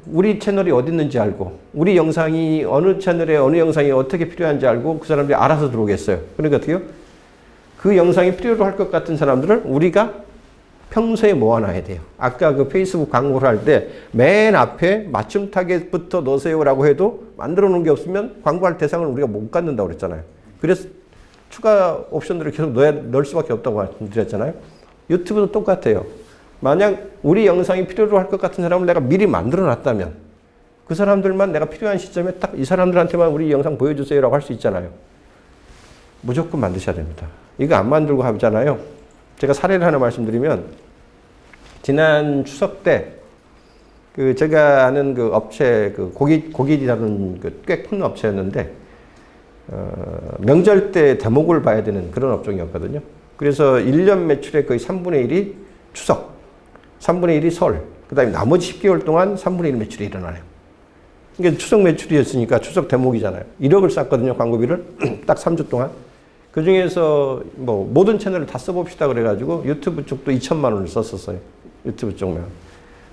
우리 채널이 어디 있는지 알고 우리 영상이 어느 채널에 어느 영상이 어떻게 필요한지 알고 그 사람들이 알아서 들어오겠어요. 그러니까 어떻게요? 그 영상이 필요로 할 것 같은 사람들을 우리가 평소에 모아놔야 돼요. 아까 그 페이스북 광고를 할 때 맨 앞에 맞춤 타겟부터 넣으세요라고 해도 만들어 놓은 게 없으면 광고할 대상을 우리가 못 갖는다고 그랬잖아요. 그래서 추가 옵션들을 계속 넣을 수밖에 없다고 말씀드렸잖아요. 유튜브도 똑같아요. 만약 우리 영상이 필요로 할 것 같은 사람을 내가 미리 만들어 놨다면 그 사람들만 내가 필요한 시점에 딱 이 사람들한테만 우리 영상 보여주세요라고 할 수 있잖아요. 무조건 만드셔야 됩니다. 이거 안 만들고 하잖아요. 제가 사례를 하나 말씀드리면 지난 추석 때 그 제가 아는 그 업체 그 고기 다루는 그 꽤 큰 업체였는데 명절 때 대목을 봐야 되는 그런 업종이었거든요. 그래서 1년 매출의 거의 3분의 1이 추석, 3분의 1이 설, 그 다음에 나머지 10개월 동안 3분의 1 매출이 일어나요. 이게 추석 매출이었으니까 추석 대목이잖아요. 1억을 쌌거든요, 광고비를. 딱 3주 동안. 그 중에서 뭐 모든 채널을 다 써봅시다 그래가지고 유튜브 쪽도 2천만 원을 썼었어요. 유튜브 쪽만.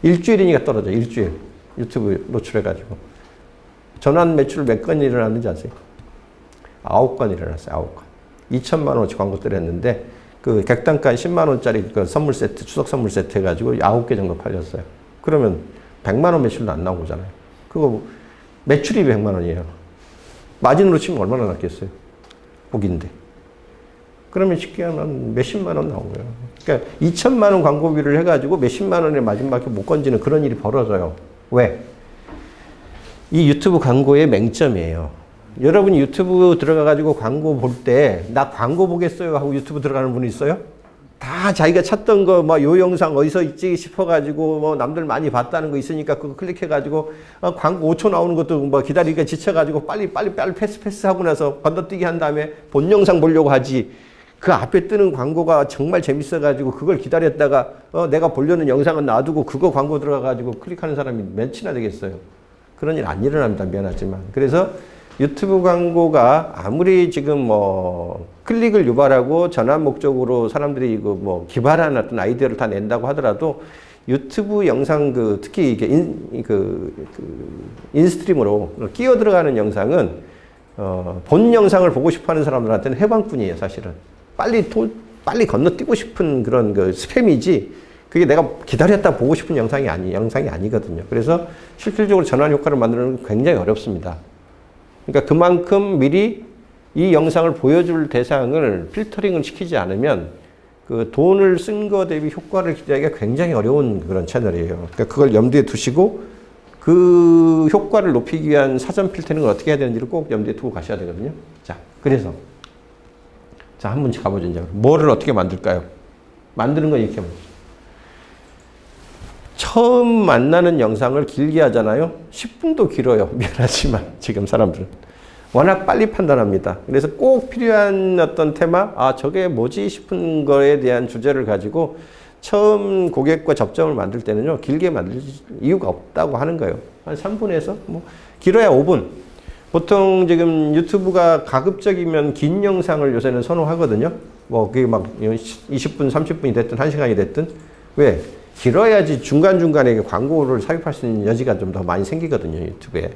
일주일이니까 떨어져, 일주일. 유튜브 노출해가지고. 전환 매출 몇 건 일어났는지 아세요? 9건 일어났어요, 9건. 2천만 원어치 광고 때렸는데 그 객단가 10만 원짜리 그 선물 세트, 추석 선물 세트 해가지고 9개 정도 팔렸어요. 그러면 100만 원 매출도 안 나오잖아요. 그거 매출이 100만 원이에요. 마진으로 치면 얼마나 났겠어요? 복인데. 그러면 쉽게 하면 몇십만 원 나오고요. 그러니까 2천만 원 광고비를 해가지고 몇십만 원의 마진밖에 못 건지는 그런 일이 벌어져요. 왜? 이 유튜브 광고의 맹점이에요. 여러분이 유튜브 들어가가지고 광고 볼 때 나 광고 보겠어요 하고 유튜브 들어가는 분이 있어요? 다 자기가 찾던 거 뭐 요 영상 어디서 있지 싶어가지고 뭐 남들 많이 봤다는 거 있으니까 그거 클릭해가지고 광고 5초 나오는 것도 뭐 기다리기가 지쳐가지고 빨리 패스 하고 나서 건너뛰기 한 다음에 본 영상 보려고 하지. 그 앞에 뜨는 광고가 정말 재밌어가지고 그걸 기다렸다가 내가 보려는 영상은 놔두고 그거 광고 들어가가지고 클릭하는 사람이 몇이나 되겠어요. 그런 일 안 일어납니다. 미안하지만. 그래서 유튜브 광고가 아무리 지금 뭐 클릭을 유발하고 전환 목적으로 사람들이 이거 뭐 기발한 어떤 아이디어를 다 낸다고 하더라도 유튜브 영상 특히 이게 인스트림으로 끼어 들어가는 영상은 본 영상을 보고 싶어 하는 사람들한테는 해방뿐이에요, 사실은. 빨리 건너뛰고 싶은 그런 스팸이지 그게 내가 기다렸다 보고 싶은 영상이 아니거든요. 그래서 실질적으로 전환 효과를 만드는 건 굉장히 어렵습니다. 그러니까 그만큼 미리 이 영상을 보여줄 대상을 필터링을 시키지 않으면 그 돈을 쓴 거 대비 효과를 기대하기가 굉장히 어려운 그런 채널이에요. 그러니까 그걸 염두에 두시고 그 효과를 높이기 위한 사전 필터링을 어떻게 해야 되는지를 꼭 염두에 두고 가셔야 되거든요. 자, 그래서 자, 한 문제 가보죠. 이제 뭐를 어떻게 만들까요? 만드는 건 이렇게 합니다. 처음 만나는 영상을 길게 하잖아요. 10분도 길어요. 미안하지만 지금 사람들은 워낙 빨리 판단합니다. 그래서 꼭 필요한 어떤 테마, 저게 뭐지 싶은 거에 대한 주제를 가지고 처음 고객과 접점을 만들 때는요, 길게 만들 이유가 없다고 하는 거예요. 한 3분에서 뭐 길어야 5분. 보통 지금 유튜브가 가급적이면 긴 영상을 요새는 선호하거든요. 뭐 그게 막 20분, 30분이 됐든 1시간이 됐든. 왜? 길어야지 중간중간에 광고를 삽입할 수 있는 여지가 좀 더 많이 생기거든요, 유튜브에.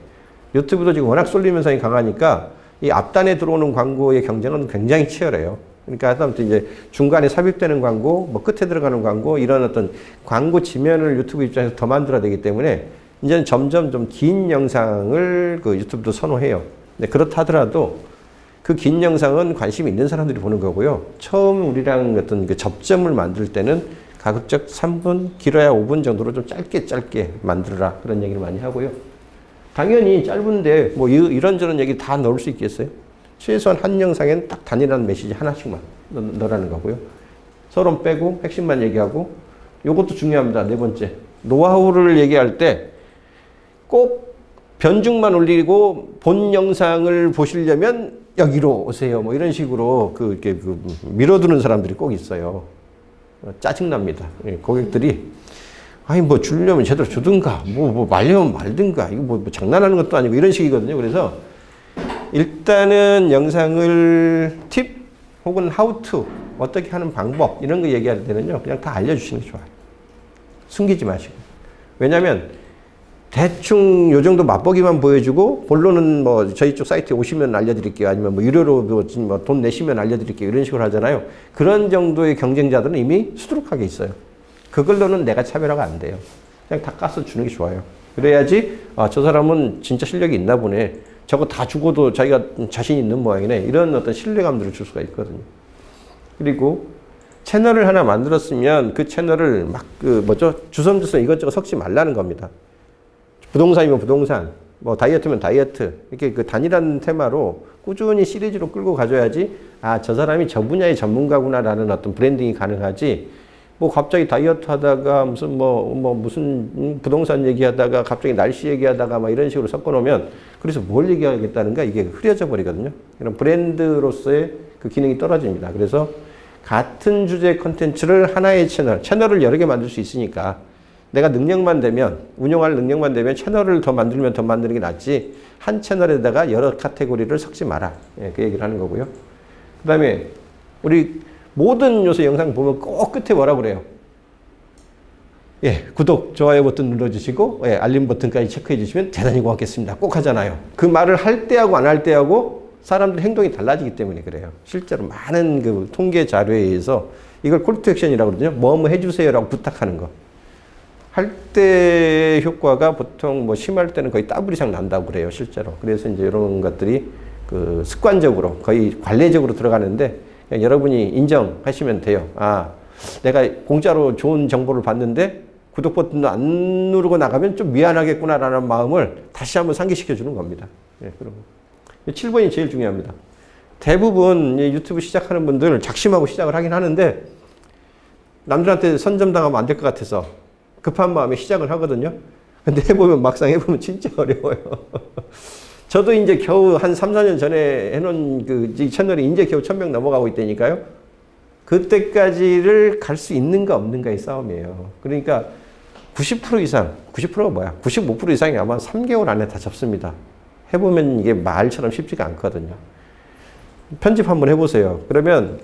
유튜브도 지금 워낙 쏠림 현상이 강하니까 이 앞단에 들어오는 광고의 경쟁은 굉장히 치열해요. 그러니까 하다못해 이제 중간에 삽입되는 광고, 뭐 끝에 들어가는 광고, 이런 어떤 광고 지면을 유튜브 입장에서 더 만들어야 되기 때문에 이제는 점점 좀 긴 영상을 그 유튜브도 선호해요. 근데 그렇다 하더라도 그 긴 영상은 관심 있는 사람들이 보는 거고요. 처음 우리랑 어떤 그 접점을 만들 때는 가급적 3분, 길어야 5분 정도로 좀 짧게 만들어라. 그런 얘기를 많이 하고요. 당연히 짧은데 뭐 이런저런 얘기 다 넣을 수 있겠어요? 최소한 한 영상에는 딱 단일한 메시지 하나씩만 넣으라는 거고요. 서론 빼고 핵심만 얘기하고 요것도 중요합니다. 네 번째. 노하우를 얘기할 때 꼭 변중만 올리고 본 영상을 보시려면 여기로 오세요. 뭐 이런 식으로 이렇게 밀어두는 사람들이 꼭 있어요. 짜증납니다. 고객들이 아니 뭐 주려면 제대로 주든가 뭐 말려면 말든가 이거 뭐 장난하는 것도 아니고 이런 식이거든요. 그래서 일단은 영상을 팁 혹은 how to 어떻게 하는 방법 이런 거 얘기할 때는요 그냥 다 알려주시는 게 좋아요. 숨기지 마시고. 왜냐하면 대충 요 정도 맛보기만 보여주고 본론은 뭐 저희 쪽 사이트에 오시면 알려드릴게요. 아니면 뭐 유료로 뭐 돈 내시면 알려드릴게요. 이런 식으로 하잖아요. 그런 정도의 경쟁자들은 이미 수두룩하게 있어요. 그걸로는 내가 차별화가 안 돼요. 그냥 다 까서 주는 게 좋아요. 그래야지 저 사람은 진짜 실력이 있나 보네. 저거 다 주고도 자기가 자신 있는 모양이네. 이런 어떤 신뢰감들을 줄 수가 있거든요. 그리고 채널을 하나 만들었으면 그 채널을 막 그 뭐죠? 주섬주섬 이것저것 섞지 말라는 겁니다. 부동산이면 부동산, 뭐 다이어트면 다이어트, 이렇게 그 단일한 테마로 꾸준히 시리즈로 끌고 가줘야지, 아, 저 사람이 저 분야의 전문가구나라는 어떤 브랜딩이 가능하지, 뭐 갑자기 다이어트 하다가 무슨 무슨 부동산 얘기하다가 갑자기 날씨 얘기하다가 막 이런 식으로 섞어 놓으면, 그래서 뭘 얘기하겠다는가 이게 흐려져 버리거든요. 이런 브랜드로서의 그 기능이 떨어집니다. 그래서 같은 주제 컨텐츠를 하나의 채널을 여러 개 만들 수 있으니까 내가 능력만 되면, 운영할 능력만 되면 채널을 더 만들면 더 만드는 게 낫지, 한 채널에다가 여러 카테고리를 섞지 마라. 예, 그 얘기를 하는 거고요. 그 다음에 우리 모든 요새 영상 보면 꼭 끝에 뭐라 그래요? 예, 구독, 좋아요 버튼 눌러주시고, 예, 알림 버튼까지 체크해 주시면 대단히 고맙겠습니다. 꼭 하잖아요. 그 말을 할 때하고 안 할 때하고 사람들 행동이 달라지기 때문에 그래요. 실제로 많은 그 통계 자료에 의해서 이걸 콜 투 액션이라고 그러거든요. 뭐 해주세요라고 부탁하는 거. 할 때 효과가 보통 뭐 심할 때는 거의 더블 이상 난다고 그래요, 실제로. 그래서 이제 이런 것들이 그 습관적으로 거의 관례적으로 들어가는데, 그냥 여러분이 인정하시면 돼요. 아, 내가 공짜로 좋은 정보를 봤는데 구독 버튼도 안 누르고 나가면 좀 미안하겠구나라는 마음을 다시 한번 상기시켜 주는 겁니다. 예, 그리고 7번이 제일 중요합니다. 대부분 유튜브 시작하는 분들 작심하고 시작을 하긴 하는데, 남들한테 선점당하면 안 될 것 같아서 급한 마음에 시작을 하거든요. 근데 해보면 막상 해보면 진짜 어려워요. 저도 이제 겨우 한 3, 4년 전에 해놓은 그 채널이 이제 겨우 1000명 넘어가고 있다니까요. 그때까지를 갈 수 있는가 없는가의 싸움이에요. 그러니까 90% 이상, 90%가 뭐야? 95% 이상이 아마 3개월 안에 다 접습니다. 해보면 이게 말처럼 쉽지가 않거든요. 편집 한번 해보세요. 그러면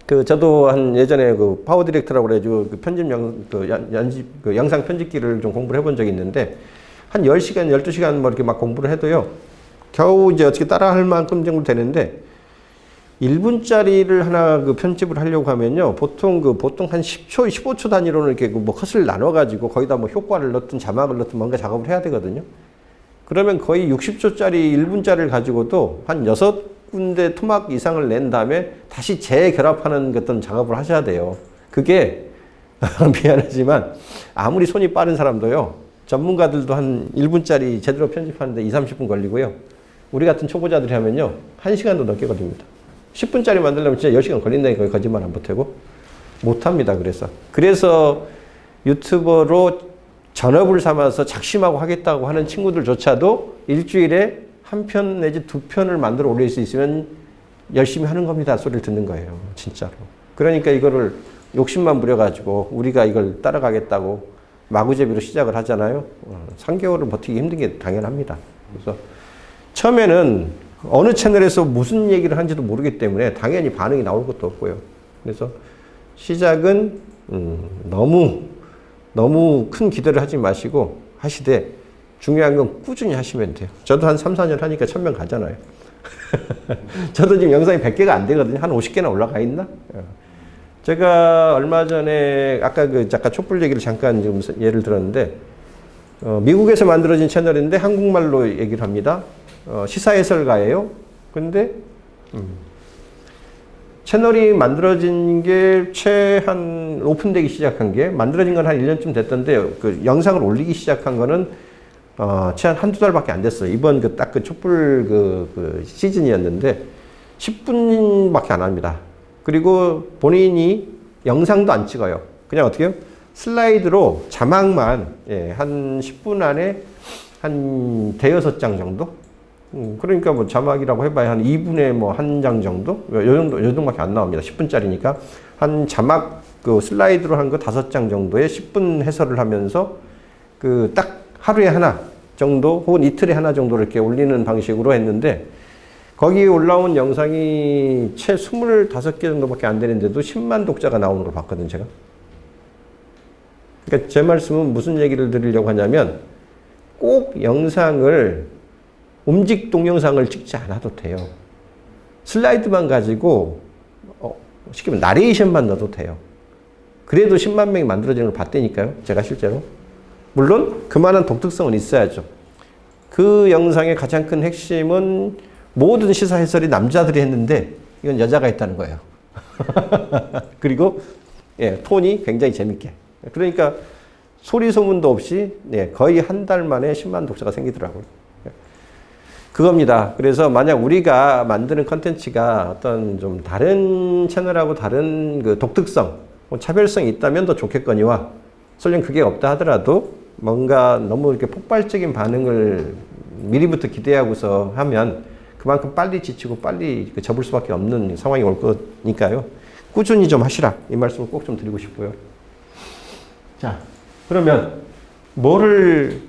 그 저도 한 예전에 그 파워 디렉터라고 그래가지고 그 편집 영상 편집기를 좀 공부를 해본 적이 있는데, 한 10시간, 12시간 뭐 이렇게 막 공부를 해도요, 겨우 이제 어떻게 따라 할 만큼 정도 되는데, 1분짜리를 하나 그 편집을 하려고 하면요, 보통 한 10초, 15초 단위로는 이렇게 뭐 컷을 나눠가지고 거기다 뭐 효과를 넣든 자막을 넣든 뭔가 작업을 해야 되거든요. 그러면 거의 60초짜리 1분짜리를 가지고도 한 6군데 토막 이상을 낸 다음에 다시 재결합하는 어떤 작업을 하셔야 돼요. 그게 미안하지만 아무리 손이 빠른 사람도요, 전문가들도 한 1분짜리 제대로 편집하는데 2, 30분 걸리고요. 우리 같은 초보자들이 하면요, 1시간도 넘게 걸립니다. 10분짜리 만들려면 진짜 10시간 걸린다니까, 거짓말 안 보태고. 못합니다, 그래서 유튜버로 전업을 삼아서 작심하고 하겠다고 하는 친구들조차도 일주일에 한 편 내지 2편을 만들어 올릴 수 있으면 열심히 하는 겁니다 소리를 듣는 거예요, 진짜로. 그러니까 이거를 욕심만 부려가지고 우리가 이걸 따라가겠다고 마구잡이로 시작을 하잖아요. 3개월을 버티기 힘든 게 당연합니다. 그래서 처음에는 어느 채널에서 무슨 얘기를 하는지도 모르기 때문에 당연히 반응이 나올 것도 없고요. 그래서 시작은 너무 큰 기대를 하지 마시고 하시되, 중요한 건 꾸준히 하시면 돼요. 저도 한 3, 4년 하니까 1000명 가잖아요. 저도 지금 영상이 100개가 안 되거든요. 한 50개나 올라가 있나? 제가 얼마 전에 아까 그 작가 촛불 얘기를 잠깐 지금 예를 들었는데, 미국에서 만들어진 채널인데 한국말로 얘기를 합니다. 시사해설가예요. 근데 채널이 만들어진 게 최한 오픈되기 시작한 게, 만들어진 건 한 1년쯤 됐던데 그 영상을 올리기 시작한 거는 최한 한두 달밖에 안 됐어요. 이번 딱 그 촛불 그 시즌이었는데 10분밖에 안 합니다. 그리고 본인이 영상도 안 찍어요. 그냥 어떻게 해요? 슬라이드로 자막만, 예, 한 10분 안에 한 대여섯 장 정도? 그러니까 뭐 자막이라고 해봐야 한 2분에 뭐 한 장 정도? 요 정도밖에 안 나옵니다. 10분짜리니까. 한 자막 그 슬라이드로 한 거 5장 정도에 10분 해설을 하면서 그 딱 하루에 하나 정도 혹은 이틀에 하나 정도 이렇게 올리는 방식으로 했는데, 거기에 올라온 영상이 채 25개 정도밖에 안 되는데도 10만 독자가 나오는 걸 봤거든요, 제가. 그러니까 제 말씀은 무슨 얘기를 드리려고 하냐면, 꼭 영상을, 움직 동영상을 찍지 않아도 돼요. 슬라이드만 가지고, 쉽게 말하면 나레이션만 넣어도 돼요. 그래도 10만 명이 만들어지는 걸 봤다니까요, 제가 실제로. 물론 그만한 독특성은 있어야죠. 그 영상의 가장 큰 핵심은 모든 시사 해설이 남자들이 했는데 이건 여자가 했다는 거예요. 그리고 예, 톤이 굉장히 재밌게. 그러니까 소리 소문도 없이 예, 거의 한 달 만에 10만 독자가 생기더라고요. 그겁니다. 그래서 만약 우리가 만드는 컨텐츠가 어떤 좀 다른 채널하고 다른 그 독특성, 차별성이 있다면 더 좋겠거니와 설령 그게 없다 하더라도 뭔가 너무 이렇게 폭발적인 반응을 미리부터 기대하고서 하면 그만큼 빨리 지치고 빨리 접을 수밖에 없는 상황이 올 거니까요. 꾸준히 좀 하시라. 이 말씀을 꼭 좀 드리고 싶고요. 자, 그러면 뭐를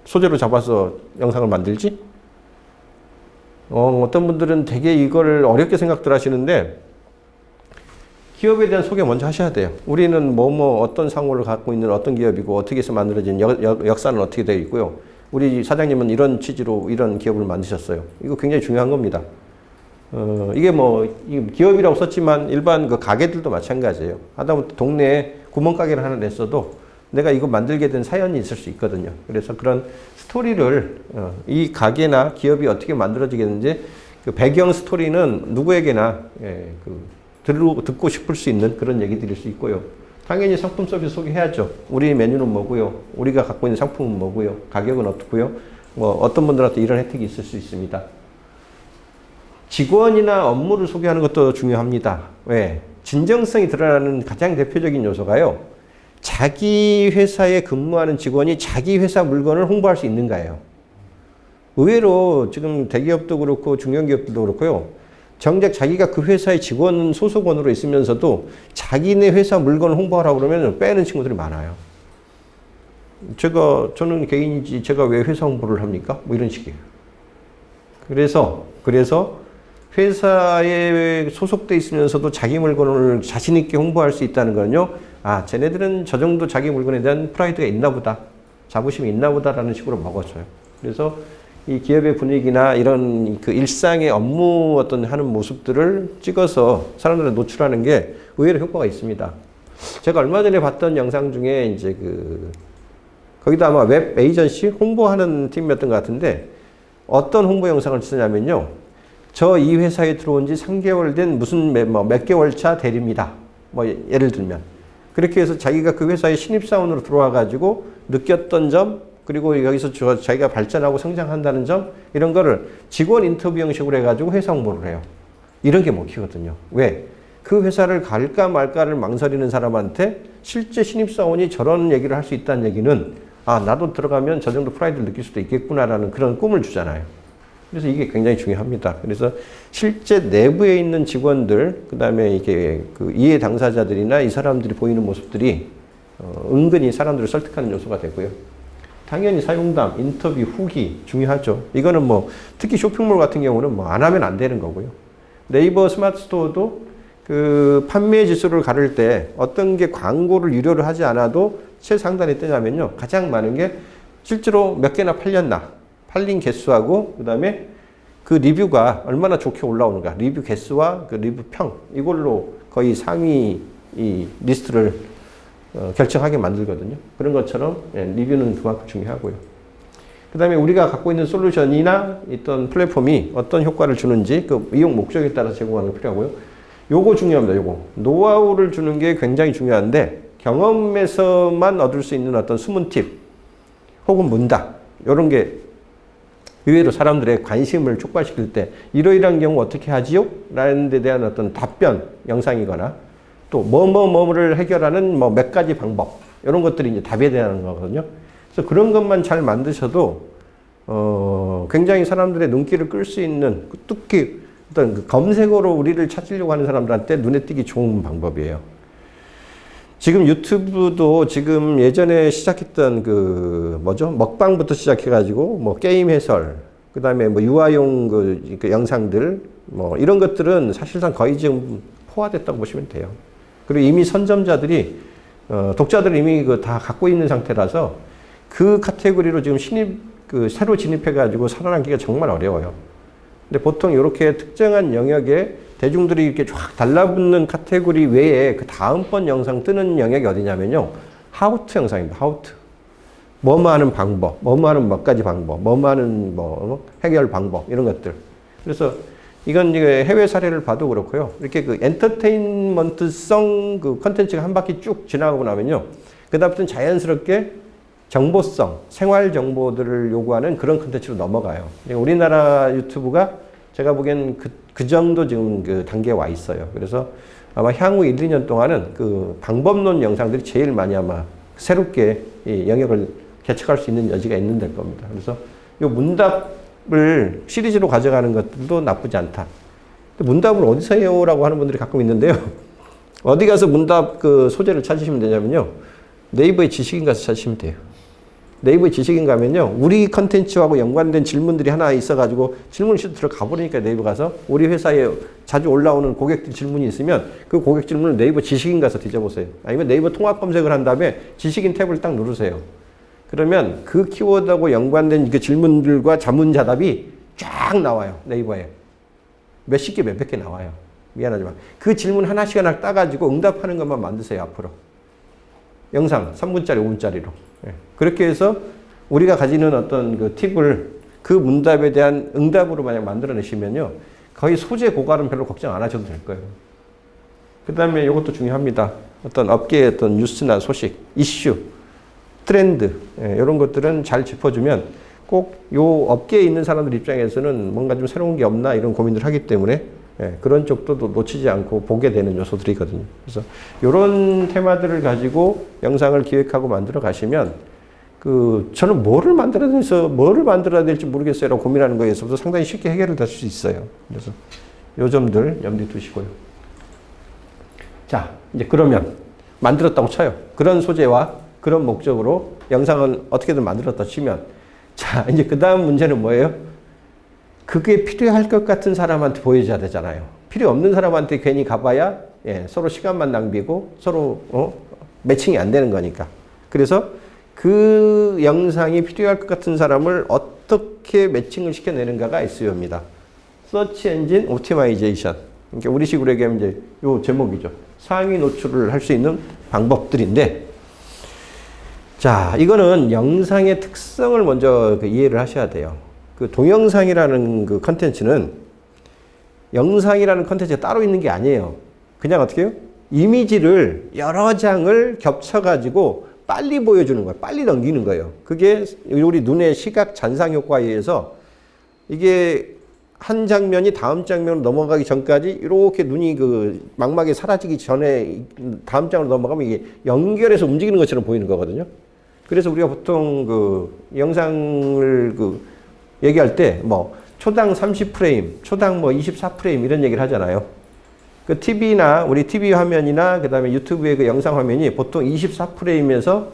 소재로 잡아서 영상을 만들지? 어떤 분들은 되게 이걸 어렵게 생각들 하시는데 기업에 대한 소개 먼저 하셔야 돼요. 우리는 어떤 상호를 갖고 있는 어떤 기업이고 어떻게 해서 만들어진 역사는 어떻게 되어 있고요. 우리 사장님은 이런 취지로 이런 기업을 만드셨어요. 이거 굉장히 중요한 겁니다. 이게 기업이라고 썼지만 일반 그 가게들도 마찬가지예요. 하다못해 동네에 구멍가게를 하나 냈어도 내가 이거 만들게 된 사연이 있을 수 있거든요. 그래서 그런 스토리를 이 가게나 기업이 어떻게 만들어지게 되는지 그 배경 스토리는 누구에게나 듣고 싶을 수 있는 그런 얘기들일 수 있고요. 당연히 상품 서비스 소개해야죠. 우리 메뉴는 뭐고요. 우리가 갖고 있는 상품은 뭐고요. 가격은 어떻고요. 어떤 분들한테 이런 혜택이 있을 수 있습니다. 직원이나 업무를 소개하는 것도 중요합니다. 왜? 진정성이 드러나는 가장 대표적인 요소가요. 자기 회사에 근무하는 직원이 자기 회사 물건을 홍보할 수 있는가예요. 의외로 지금 대기업도 그렇고 중견기업들도 그렇고요. 정작 자기가 그 회사의 직원 소속원으로 있으면서도 자기네 회사 물건을 홍보하라고 그러면 빼는 친구들이 많아요. 저는 개인이지 제가 왜 회사 홍보를 합니까? 이런 식이에요. 그래서 회사에 소속돼 있으면서도 자기 물건을 자신 있게 홍보할 수 있다는 거는요. 쟤네들은 저 정도 자기 물건에 대한 프라이드가 있나 보다. 자부심이 있나 보다라는 식으로 먹어줘요. 그래서 이 기업의 분위기나 이런 그 일상의 업무 하는 모습들을 찍어서 사람들한테 노출하는 게 의외로 효과가 있습니다. 제가 얼마 전에 봤던 영상 중에 이제 거기도 아마 웹 에이전시 홍보하는 팀이었던 것 같은데 어떤 홍보 영상을 쓰냐면요. 저 이 회사에 들어온 지 3개월 된 무슨 몇 개월 차 대리입니다. 예를 들면. 그렇게 해서 자기가 그 회사에 신입사원으로 들어와가지고 느꼈던 점, 그리고 여기서 자기가 발전하고 성장한다는 점, 이런 거를 직원 인터뷰 형식으로 해가지고 회사 홍보를 해요. 이런 게 먹히거든요. 왜? 그 회사를 갈까 말까를 망설이는 사람한테 실제 신입사원이 저런 얘기를 할 수 있다는 얘기는 나도 들어가면 저 정도 프라이드를 느낄 수도 있겠구나라는 그런 꿈을 주잖아요. 그래서 이게 굉장히 중요합니다. 그래서 실제 내부에 있는 직원들, 그 다음에 이게 이해 당사자들이나 이 사람들이 보이는 모습들이 은근히 사람들을 설득하는 요소가 되고요. 당연히 사용담, 인터뷰, 후기 중요하죠. 이거는 특히 쇼핑몰 같은 경우는 안 하면 안 되는 거고요. 네이버 스마트 스토어도 그 판매 지수를 가를 때 어떤 게 광고를 유료로 하지 않아도 최상단에 뜨냐면요. 가장 많은 게 실제로 몇 개나 팔렸나. 팔린 개수하고 그 다음에 그 리뷰가 얼마나 좋게 올라오는가. 리뷰 개수와 그 리뷰 평. 이걸로 거의 상위 이 리스트를 결정하게 만들거든요. 그런 것처럼 리뷰는 그만큼 중요하고요. 그 다음에 우리가 갖고 있는 솔루션이나 어떤 플랫폼이 어떤 효과를 주는지 그 이용 목적에 따라서 제공하는 게 필요하고요. 요거 중요합니다. 요거. 노하우를 주는 게 굉장히 중요한데 경험에서만 얻을 수 있는 어떤 숨은 팁 혹은 문답 이런 게 의외로 사람들의 관심을 촉발시킬 때 이러이러한 경우 어떻게 하지요? 라는 데 대한 어떤 답변 영상이거나 또 뭐를 해결하는 몇 가지 방법 이런 것들이 이제 답에 대한 거거든요. 그래서 그런 것만 잘 만드셔도 굉장히 사람들의 눈길을 끌 수 있는 특히 어떤 그 검색어로 우리를 찾으려고 하는 사람들한테 눈에 띄기 좋은 방법이에요. 지금 유튜브도 지금 예전에 시작했던 먹방부터 시작해가지고 게임 해설, 그 다음에 유아용 그 영상들 이런 것들은 사실상 거의 지금 포화됐다고 보시면 돼요. 그리고 이미 선점자들이 독자들 이미 다 갖고 있는 상태라서 그 카테고리로 지금 새로 진입해가지고 살아남기가 정말 어려워요. 근데 보통 이렇게 특정한 영역에 대중들이 이렇게 쫙 달라붙는 카테고리 외에 그 다음번 영상 뜨는 영역이 어디냐면요. 하우투 영상입니다. 하우투. 하는 방법, 하는 몇 가지 방법, 하는 해결 방법, 이런 것들. 그래서 이건 이제 해외 사례를 봐도 그렇고요. 이렇게 그 엔터테인먼트성 그 컨텐츠가 한 바퀴 쭉 지나가고 나면요. 그다음부터는 자연스럽게 정보성, 생활 정보들을 요구하는 그런 컨텐츠로 넘어가요. 우리나라 유튜브가 제가 보기엔 그 정도 지금 그 단계에 와 있어요. 그래서 아마 향후 1, 2년 동안은 그 방법론 영상들이 제일 많이 아마 새롭게 이 영역을 개척할 수 있는 여지가 있는 될 겁니다. 그래서 요 문답을 시리즈로 가져가는 것들도 나쁘지 않다. 문답을 어디서 해요라고 하는 분들이 가끔 있는데요. 어디 가서 문답 그 소재를 찾으시면 되냐면요. 네이버의 지식인 가서 찾으시면 돼요. 네이버의 지식인 가면요. 우리 컨텐츠하고 연관된 질문들이 하나 있어가지고 질문을 들어가 버리니까 네이버 가서 우리 회사에 자주 올라오는 고객들 질문이 있으면 그 고객 질문을 네이버 지식인 가서 뒤져보세요. 아니면 네이버 통합 검색을 한 다음에 지식인 탭을 딱 누르세요. 그러면 그 키워드하고 연관된 그 질문들과 자문자답이 쫙 나와요. 네이버에. 몇십 개, 몇백 개 나와요. 미안하지만. 그 질문 하나씩 하나 따가지고 응답하는 것만 만드세요, 앞으로. 영상 3분짜리, 5분짜리로. 그렇게 해서 우리가 가지는 어떤 그 팁을 그 문답에 대한 응답으로 만약 만들어내시면요. 거의 소재 고갈은 별로 걱정 안 하셔도 될 거예요. 그 다음에 이것도 중요합니다. 어떤 업계의 어떤 뉴스나 소식, 이슈, 트렌드, 이런 것들은 잘 짚어주면 꼭 요 업계에 있는 사람들 입장에서는 뭔가 좀 새로운 게 없나 이런 고민을 하기 때문에 그런 쪽도 놓치지 않고 보게 되는 요소들이거든요. 그래서 이런 테마들을 가지고 영상을 기획하고 만들어 가시면 저는 뭐를 만들어야 될지 모르겠어요라고 고민하는 거에 있어서 상당히 쉽게 해결을 될 수 있어요. 그래서 요 점들 염두에 두시고요. 자, 이제 그러면 만들었다고 쳐요. 그런 소재와 그런 목적으로 영상을 어떻게든 만들었다 치면 자, 이제 그 다음 문제는 뭐예요? 그게 필요할 것 같은 사람한테 보여줘야 되잖아요. 필요 없는 사람한테 괜히 가봐야 서로 시간만 낭비고 서로 매칭이 안 되는 거니까. 그래서 그 영상이 필요할 것 같은 사람을 어떻게 매칭을 시켜내는가가 SEO입니다. Search Engine Optimization. 그러니까 우리식으로 얘기하면 이제 요 제목이죠. 상위 노출을 할 수 있는 방법들인데, 자, 이거는 영상의 특성을 먼저 이해를 하셔야 돼요. 그 동영상이라는 그 컨텐츠는 영상이라는 컨텐츠가 따로 있는 게 아니에요. 그냥 어떻게 해요? 이미지를 여러 장을 겹쳐가지고 빨리 보여주는 거예요. 빨리 넘기는 거예요. 그게 우리 눈의 시각 잔상 효과에 의해서 이게 한 장면이 다음 장면으로 넘어가기 전까지 이렇게 눈이 그 망막에 사라지기 전에 다음 장으로 넘어가면 이게 연결해서 움직이는 것처럼 보이는 거거든요. 그래서 우리가 보통 그 영상을 얘기할 때 뭐 초당 30프레임, 초당 뭐 24프레임 이런 얘기를 하잖아요. 그 TV나 우리 TV 화면이나 그다음에 유튜브의 그 영상 화면이 보통 24프레임에서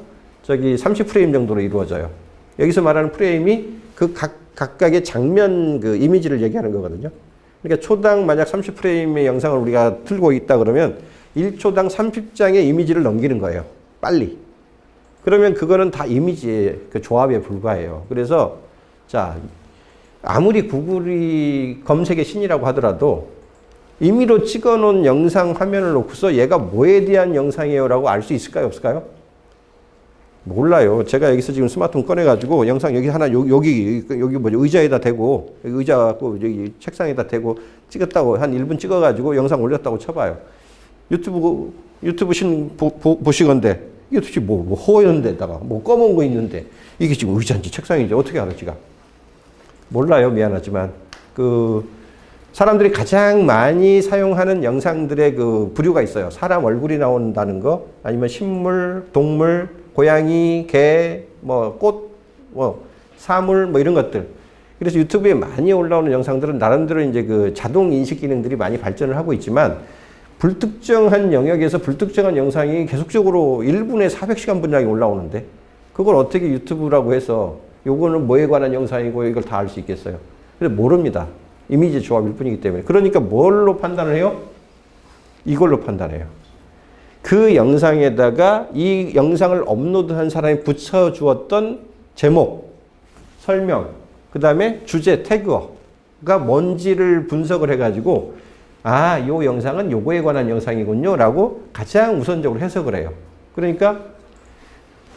저기 30프레임 정도로 이루어져요. 여기서 말하는 프레임이 그 각각의 장면 그 이미지를 얘기하는 거거든요. 그러니까 초당 만약 30프레임의 영상을 우리가 틀고 있다 그러면 1초당 30장의 이미지를 넘기는 거예요. 빨리. 그러면 그거는 다 이미지의 그 조합에 불과해요. 그래서 자, 아무리 구글이 검색의 신이라고 하더라도 임의로 찍어놓은 영상 화면을 놓고서 얘가 뭐에 대한 영상이에요 라고 알 수 있을까요? 없을까요? 몰라요. 제가 여기서 지금 스마트폰 꺼내가지고 영상 여기 하나 여기 뭐죠? 의자에다 대고 의자 갖고 여기 책상에다 대고 찍었다고 한 1분 찍어가지고 영상 올렸다고 쳐봐요. 유튜브 보시건데 이게 도대체 뭐 허연 데다가 뭐 검은 거 있는데 이게 지금 의자인지 책상인지 어떻게 알아 지가? 몰라요. 미안하지만 사람들이 가장 많이 사용하는 영상들의 그 부류가 있어요. 사람 얼굴이 나온다는 거, 아니면 식물, 동물, 고양이, 개, 뭐 꽃, 뭐 사물, 뭐 이런 것들. 그래서 유튜브에 많이 올라오는 영상들은 나름대로 이제 그 자동 인식 기능들이 많이 발전을 하고 있지만 불특정한 영역에서 불특정한 영상이 계속적으로 1분에 400시간 분량이 올라오는데 그걸 어떻게 유튜브라고 해서 요거는 뭐에 관한 영상이고 이걸 다 알 수 있겠어요? 그래서 모릅니다. 이미지 조합일 뿐이기 때문에. 그러니까 뭘로 판단을 해요? 이걸로 판단해요. 그 영상에다가 이 영상을 업로드한 사람이 붙여주었던 제목, 설명, 그 다음에 주제, 태그가 뭔지를 분석을 해가지고 아, 요 영상은 요거에 관한 영상이군요 라고 가장 우선적으로 해석을 해요. 그러니까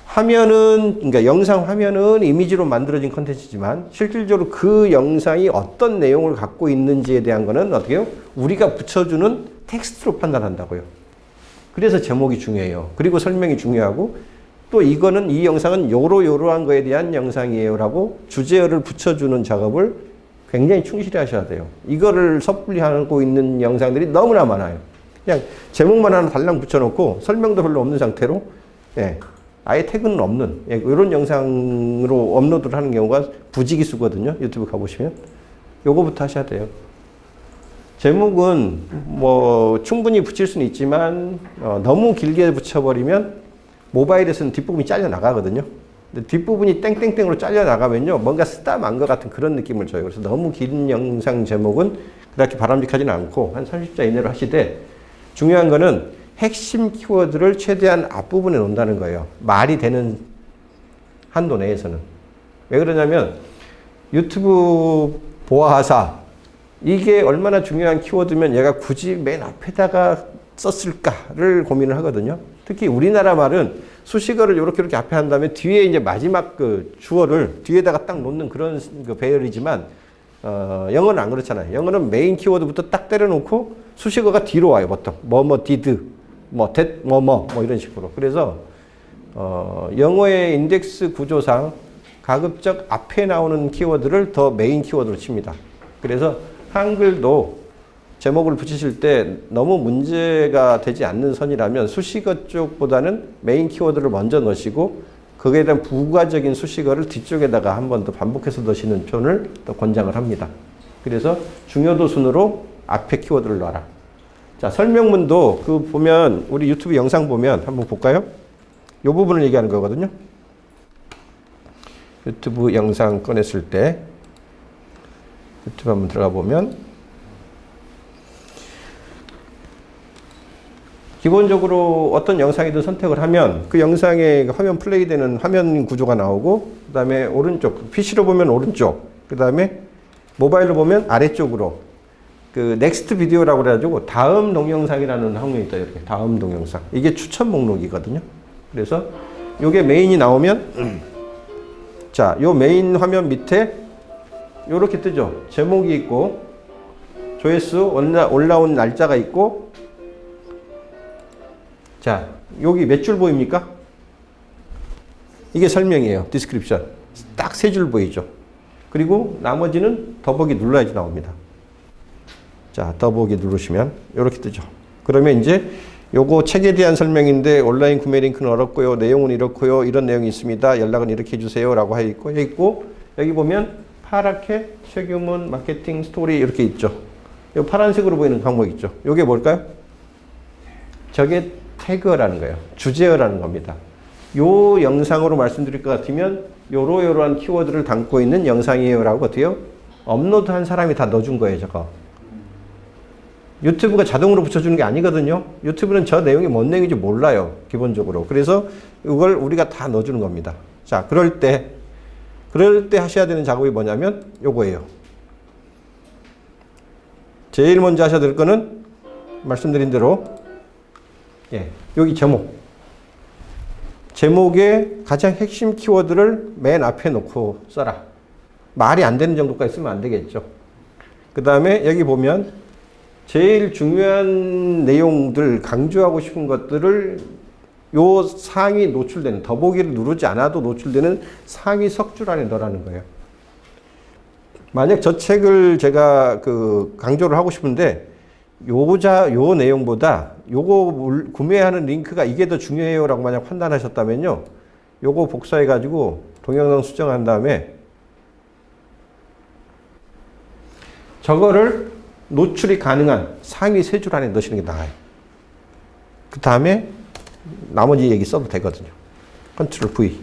화면은, 그러니까 영상 화면은 이미지로 만들어진 컨텐츠지만 실질적으로 그 영상이 어떤 내용을 갖고 있는지에 대한 거는 어떻게 해요? 우리가 붙여주는 텍스트로 판단한다고요. 그래서 제목이 중요해요. 그리고 설명이 중요하고 또 이거는 이 영상은 요러한 거에 대한 영상이에요 라고 주제어를 붙여주는 작업을 굉장히 충실히 하셔야 돼요. 이거를 섣불리 하고 있는 영상들이 너무나 많아요. 그냥 제목만 하나 달랑 붙여놓고 설명도 별로 없는 상태로 아예 태그는 없는 이런 영상으로 업로드를 하는 경우가 부지기수거든요. 유튜브 가보시면 요거부터 하셔야 돼요. 제목은 뭐 충분히 붙일 수는 있지만 너무 길게 붙여버리면 모바일에서는 뒷부분이 잘려 나가거든요. 근데 뒷부분이 땡땡땡으로 잘려 나가면요 뭔가 쓰다 만 것 같은 그런 느낌을 줘요. 그래서 너무 긴 영상 제목은 그렇게 바람직하지는 않고 한 30자 이내로 하시되 중요한 거는 핵심 키워드를 최대한 앞부분에 놓는다는 거예요. 말이 되는 한도 내에서는. 왜 그러냐면 유튜브 보아하사 이게 얼마나 중요한 키워드면 얘가 굳이 맨 앞에다가 썼을까를 고민을 하거든요. 특히 우리나라 말은 수식어를 이렇게 앞에 한 다음에 뒤에 이제 마지막 그 주어를 뒤에다가 딱 놓는 그런 그 배열이지만 영어는 안 그렇잖아요. 영어는 메인 키워드부터 딱 때려놓고 수식어가 뒤로 와요, 보통. did, that, 뭐 이런 식으로. 그래서 영어의 인덱스 구조상 가급적 앞에 나오는 키워드를 더 메인 키워드로 칩니다. 그래서 한글도 제목을 붙이실 때 너무 문제가 되지 않는 선이라면 수식어 쪽보다는 메인 키워드를 먼저 넣으시고 거기에 대한 부가적인 수식어를 뒤쪽에다가 한 번 더 반복해서 넣으시는 편을 또 권장을 합니다. 그래서 중요도 순으로 앞에 키워드를 넣어라. 자, 설명문도 그 보면 우리 유튜브 영상 보면 한번 볼까요? 이 부분을 얘기하는 거거든요. 유튜브 영상 꺼냈을 때 유튜브 한번 들어가 보면 기본적으로 어떤 영상이든 선택을 하면 그 영상에 화면 플레이되는 화면 구조가 나오고 그 다음에 오른쪽, PC로 보면 오른쪽, 그 다음에 모바일로 보면 아래쪽으로 그 넥스트 비디오라고 그래가지고 다음 동영상이라는 항목이 있다. 이렇게 다음 동영상. 이게 추천 목록이거든요. 그래서 요게 메인이 나오면 자, 요 메인 화면 밑에 요렇게 뜨죠. 제목이 있고 조회수 올라온 날짜가 있고 자, 여기 몇 줄 보입니까? 이게 설명이에요. 디스크립션. 딱 세 줄 보이죠. 그리고 나머지는 더보기 눌러야지 나옵니다. 자, 더보기 누르시면 이렇게 뜨죠. 그러면 이제 요거 책에 대한 설명인데 온라인 구매 링크는 어렵고요. 내용은 이렇고요. 이런 내용이 있습니다. 연락은 이렇게 해주세요. 라고 해 있고 여기 보면 파랗게 최규문 마케팅 스토리 이렇게 있죠. 요 파란색으로 보이는 항목 있죠. 요게 뭘까요? 저게 태그어라는 거예요. 주제어라는 겁니다. 요 영상으로 말씀드릴 것 같으면 요러한 키워드를 담고 있는 영상이에요 라고 어때요? 업로드한 사람이 다 넣어준 거예요, 저거. 유튜브가 자동으로 붙여주는 게 아니거든요. 유튜브는 저 내용이 뭔 내용인지 몰라요, 기본적으로. 그래서 이걸 우리가 다 넣어주는 겁니다. 자, 그럴 때 하셔야 되는 작업이 뭐냐면 요거예요. 제일 먼저 하셔야 될 거는 말씀드린 대로 여기 제목의 가장 핵심 키워드를 맨 앞에 놓고 써라. 말이 안 되는 정도까지 쓰면 안 되겠죠. 그 다음에 여기 보면 제일 중요한 내용들, 강조하고 싶은 것들을 요 상위 노출되는, 더보기를 누르지 않아도 노출되는 상위 석줄 안에 넣으라는 거예요. 만약 저 책을 제가 강조를 하고 싶은데 요 내용보다 요거 구매하는 링크가 이게 더 중요해요 라고 만약 판단하셨다면요. 요거 복사해 가지고 동영상 수정한 다음에 저거를 노출이 가능한 상위 세 줄 안에 넣으시는 게 나아요. 그 다음에 나머지 얘기 써도 되거든요. 컨트롤 V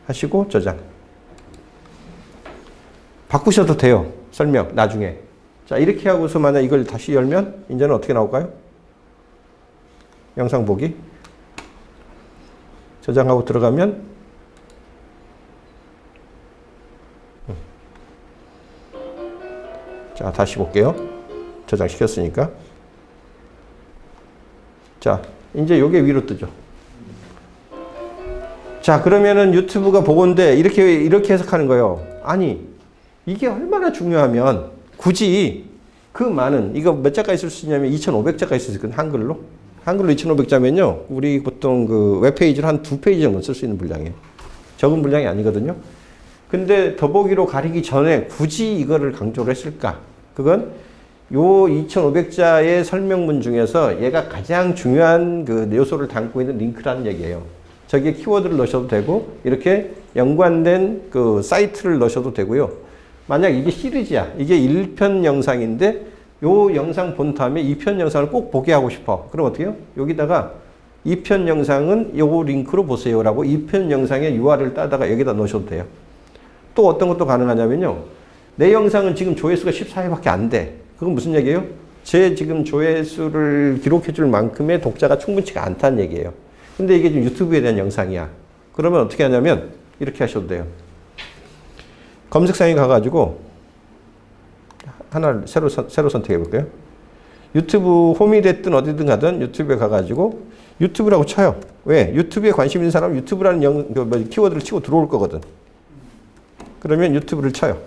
하시고 저장. 바꾸셔도 돼요. 설명 나중에. 자, 이렇게 하고서 만약 이걸 다시 열면 이제는 어떻게 나올까요? 영상 보기. 저장하고 들어가면 자, 다시 볼게요. 저장시켰으니까. 자, 이제 요게 위로 뜨죠. 자, 그러면은 유튜브가 보건대 이렇게 해석하는 거예요. 아니, 이게 얼마나 중요하면 굳이 그 많은, 이거 몇 자가 있을 수 있냐면 2,500자가 있을 수 있거든요. 한글로 2,500자면요. 우리 보통 그 웹페이지를 한 2페이지 정도 쓸 수 있는 분량이에요. 적은 분량이 아니거든요. 근데 더보기로 가리기 전에 굳이 이거를 강조를 했을까? 그건 요 2,500자의 설명문 중에서 얘가 가장 중요한 그 요소를 담고 있는 링크라는 얘기예요. 저기에 키워드를 넣으셔도 되고, 이렇게 연관된 그 사이트를 넣으셔도 되고요. 만약 이게 시리즈야. 이게 1편 영상인데, 요 영상 본 다음에 2편 영상을 꼭 보게 하고 싶어. 그럼 어떻게 해요? 여기다가 2편 영상은 요 링크로 보세요. 라고 2편 영상의 URL을 따다가 여기다 넣으셔도 돼요. 또 어떤 것도 가능하냐면요. 내 영상은 지금 조회수가 14회밖에 안 돼. 그건 무슨 얘기예요? 제 지금 조회수를 기록해 줄 만큼의 독자가 충분치가 않다는 얘기예요. 근데 이게 지금 유튜브에 대한 영상이야. 그러면 어떻게 하냐면 이렇게 하셔도 돼요. 검색상에 가가지고 하나를 새로 선택해 볼게요. 유튜브 홈이 됐든 어디든 가든 유튜브에 가가지고 유튜브라고 쳐요. 왜? 유튜브에 관심 있는 사람은 유튜브라는 키워드를 치고 들어올 거거든. 그러면 유튜브를 쳐요.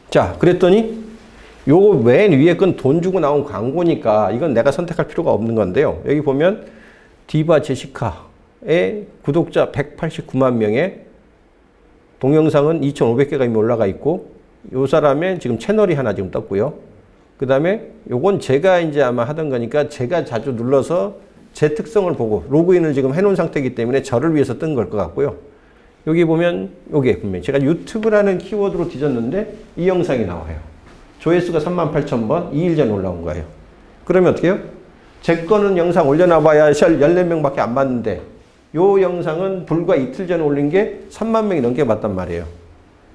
자, 그랬더니 요거 맨 위에 건 돈 주고 나온 광고니까 이건 내가 선택할 필요가 없는 건데요. 여기 보면 디바 제시카의 구독자 189만 명의 동영상은 2,500개가 이미 올라가 있고, 요 사람의 지금 채널이 하나 지금 떴고요. 그 다음에 요건 제가 이제 아마 하던 거니까 제가 자주 눌러서 제 특성을 보고 로그인을 지금 해놓은 상태이기 때문에 저를 위해서 뜬 걸 것 같고요. 여기 보면 요게 분명히 제가 유튜브라는 키워드로 뒤졌는데 이 영상이 나와요. 조회수가 38,000번 2일 전에 올라온 거예요. 그러면 어떻게 해요? 제 거는 영상 올려놔봐야 14명밖에 안 봤는데 요 영상은 불과 이틀 전에 올린 게 3만 명이 넘게 봤단 말이에요.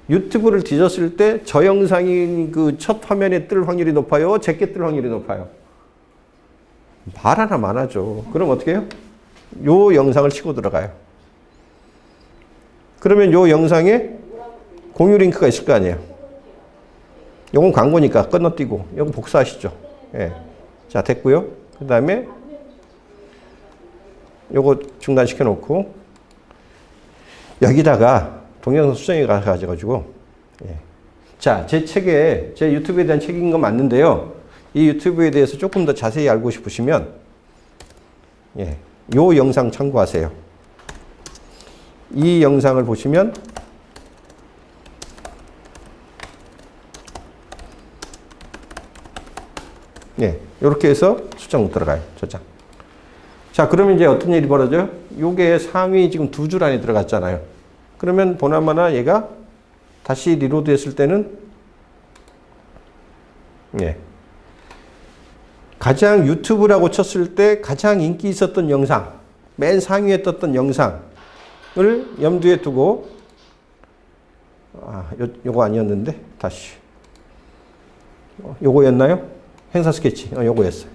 유튜브를 뒤졌을 때 저 영상이 그 첫 화면에 뜰 확률이 높아요? 제게 뜰 확률이 높아요? 말 하나 많아죠. 그럼 어떻게 해요? 요 영상을 치고 들어가요. 그러면 요 영상에 공유 링크가 있을 거 아니에요. 요건 광고니까 건너뛰고 요거 복사하시죠. 예. 자, 됐고요. 그 다음에 요거 중단시켜 놓고 여기다가 동영상 수정해 가지고 예. 자, 제 책에 제 유튜브에 대한 책인 거 맞는데요. 이 유튜브에 대해서 조금 더 자세히 알고 싶으시면 예. 요 영상 참고하세요. 이 영상을 보시면 예, 이렇게 해서 수정 들어가요. 저장. 자, 그러면 이제 어떤 일이 벌어져요? 요게 상위 지금 두 줄 안에 들어갔잖아요. 그러면 보나마나 얘가 다시 리로드 했을 때는 예. 가장 유튜브라고 쳤을 때 가장 인기 있었던 영상, 맨 상위에 떴던 영상을 염두에 두고 요거 아니었는데 다시 요거였나요? 행사 스케치. 요거였어요.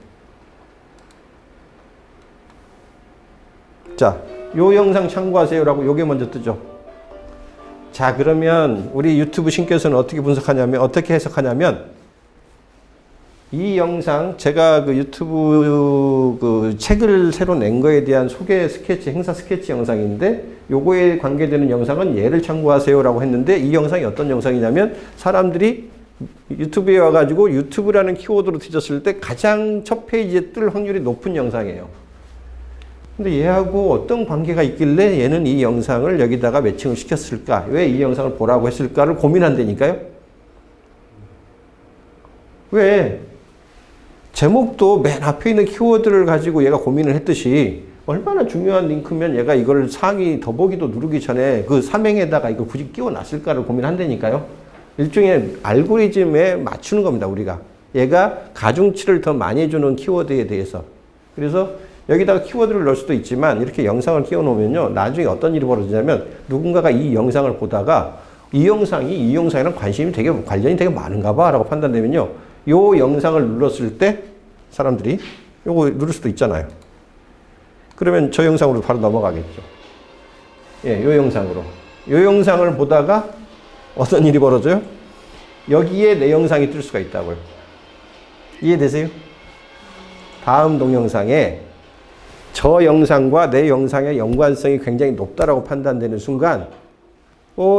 자, 요 영상 참고하세요라고 요게 먼저 뜨죠. 자, 그러면 우리 유튜브 신께서는 어떻게 해석하냐면 이 영상 제가 그 유튜브 그 책을 새로 낸 거에 대한 소개 스케치, 행사 스케치 영상인데 요거에 관계되는 영상은 얘를 참고하세요라고 했는데 이 영상이 어떤 영상이냐면 사람들이 유튜브에 와가지고 유튜브라는 키워드로 뒤졌을 때 가장 첫 페이지에 뜰 확률이 높은 영상이에요. 근데 얘하고 어떤 관계가 있길래 얘는 이 영상을 여기다가 매칭을 시켰을까? 왜 이 영상을 보라고 했을까를 고민한다니까요? 왜? 제목도 맨 앞에 있는 키워드를 가지고 얘가 고민을 했듯이 얼마나 중요한 링크면 얘가 이걸 상위 더보기도 누르기 전에 그 사명에다가 이걸 굳이 끼워놨을까를 고민한다니까요? 일종의 알고리즘에 맞추는 겁니다, 우리가. 얘가 가중치를 더 많이 해주는 키워드에 대해서. 그래서 여기다가 키워드를 넣을 수도 있지만 이렇게 영상을 끼워 놓으면요, 나중에 어떤 일이 벌어지냐면 누군가가 이 영상을 보다가 이 영상이랑 관련이 되게 많은가 봐 라고 판단되면요, 요 영상을 눌렀을 때 사람들이 요거 누를 수도 있잖아요. 그러면 저 영상으로 바로 넘어가겠죠. 예, 요 영상으로. 요 영상을 보다가 어떤 일이 벌어져요? 여기에 내 영상이 뜰 수가 있다고요. 이해되세요? 다음 동영상에 저 영상과 내 영상의 연관성이 굉장히 높다라고 판단되는 순간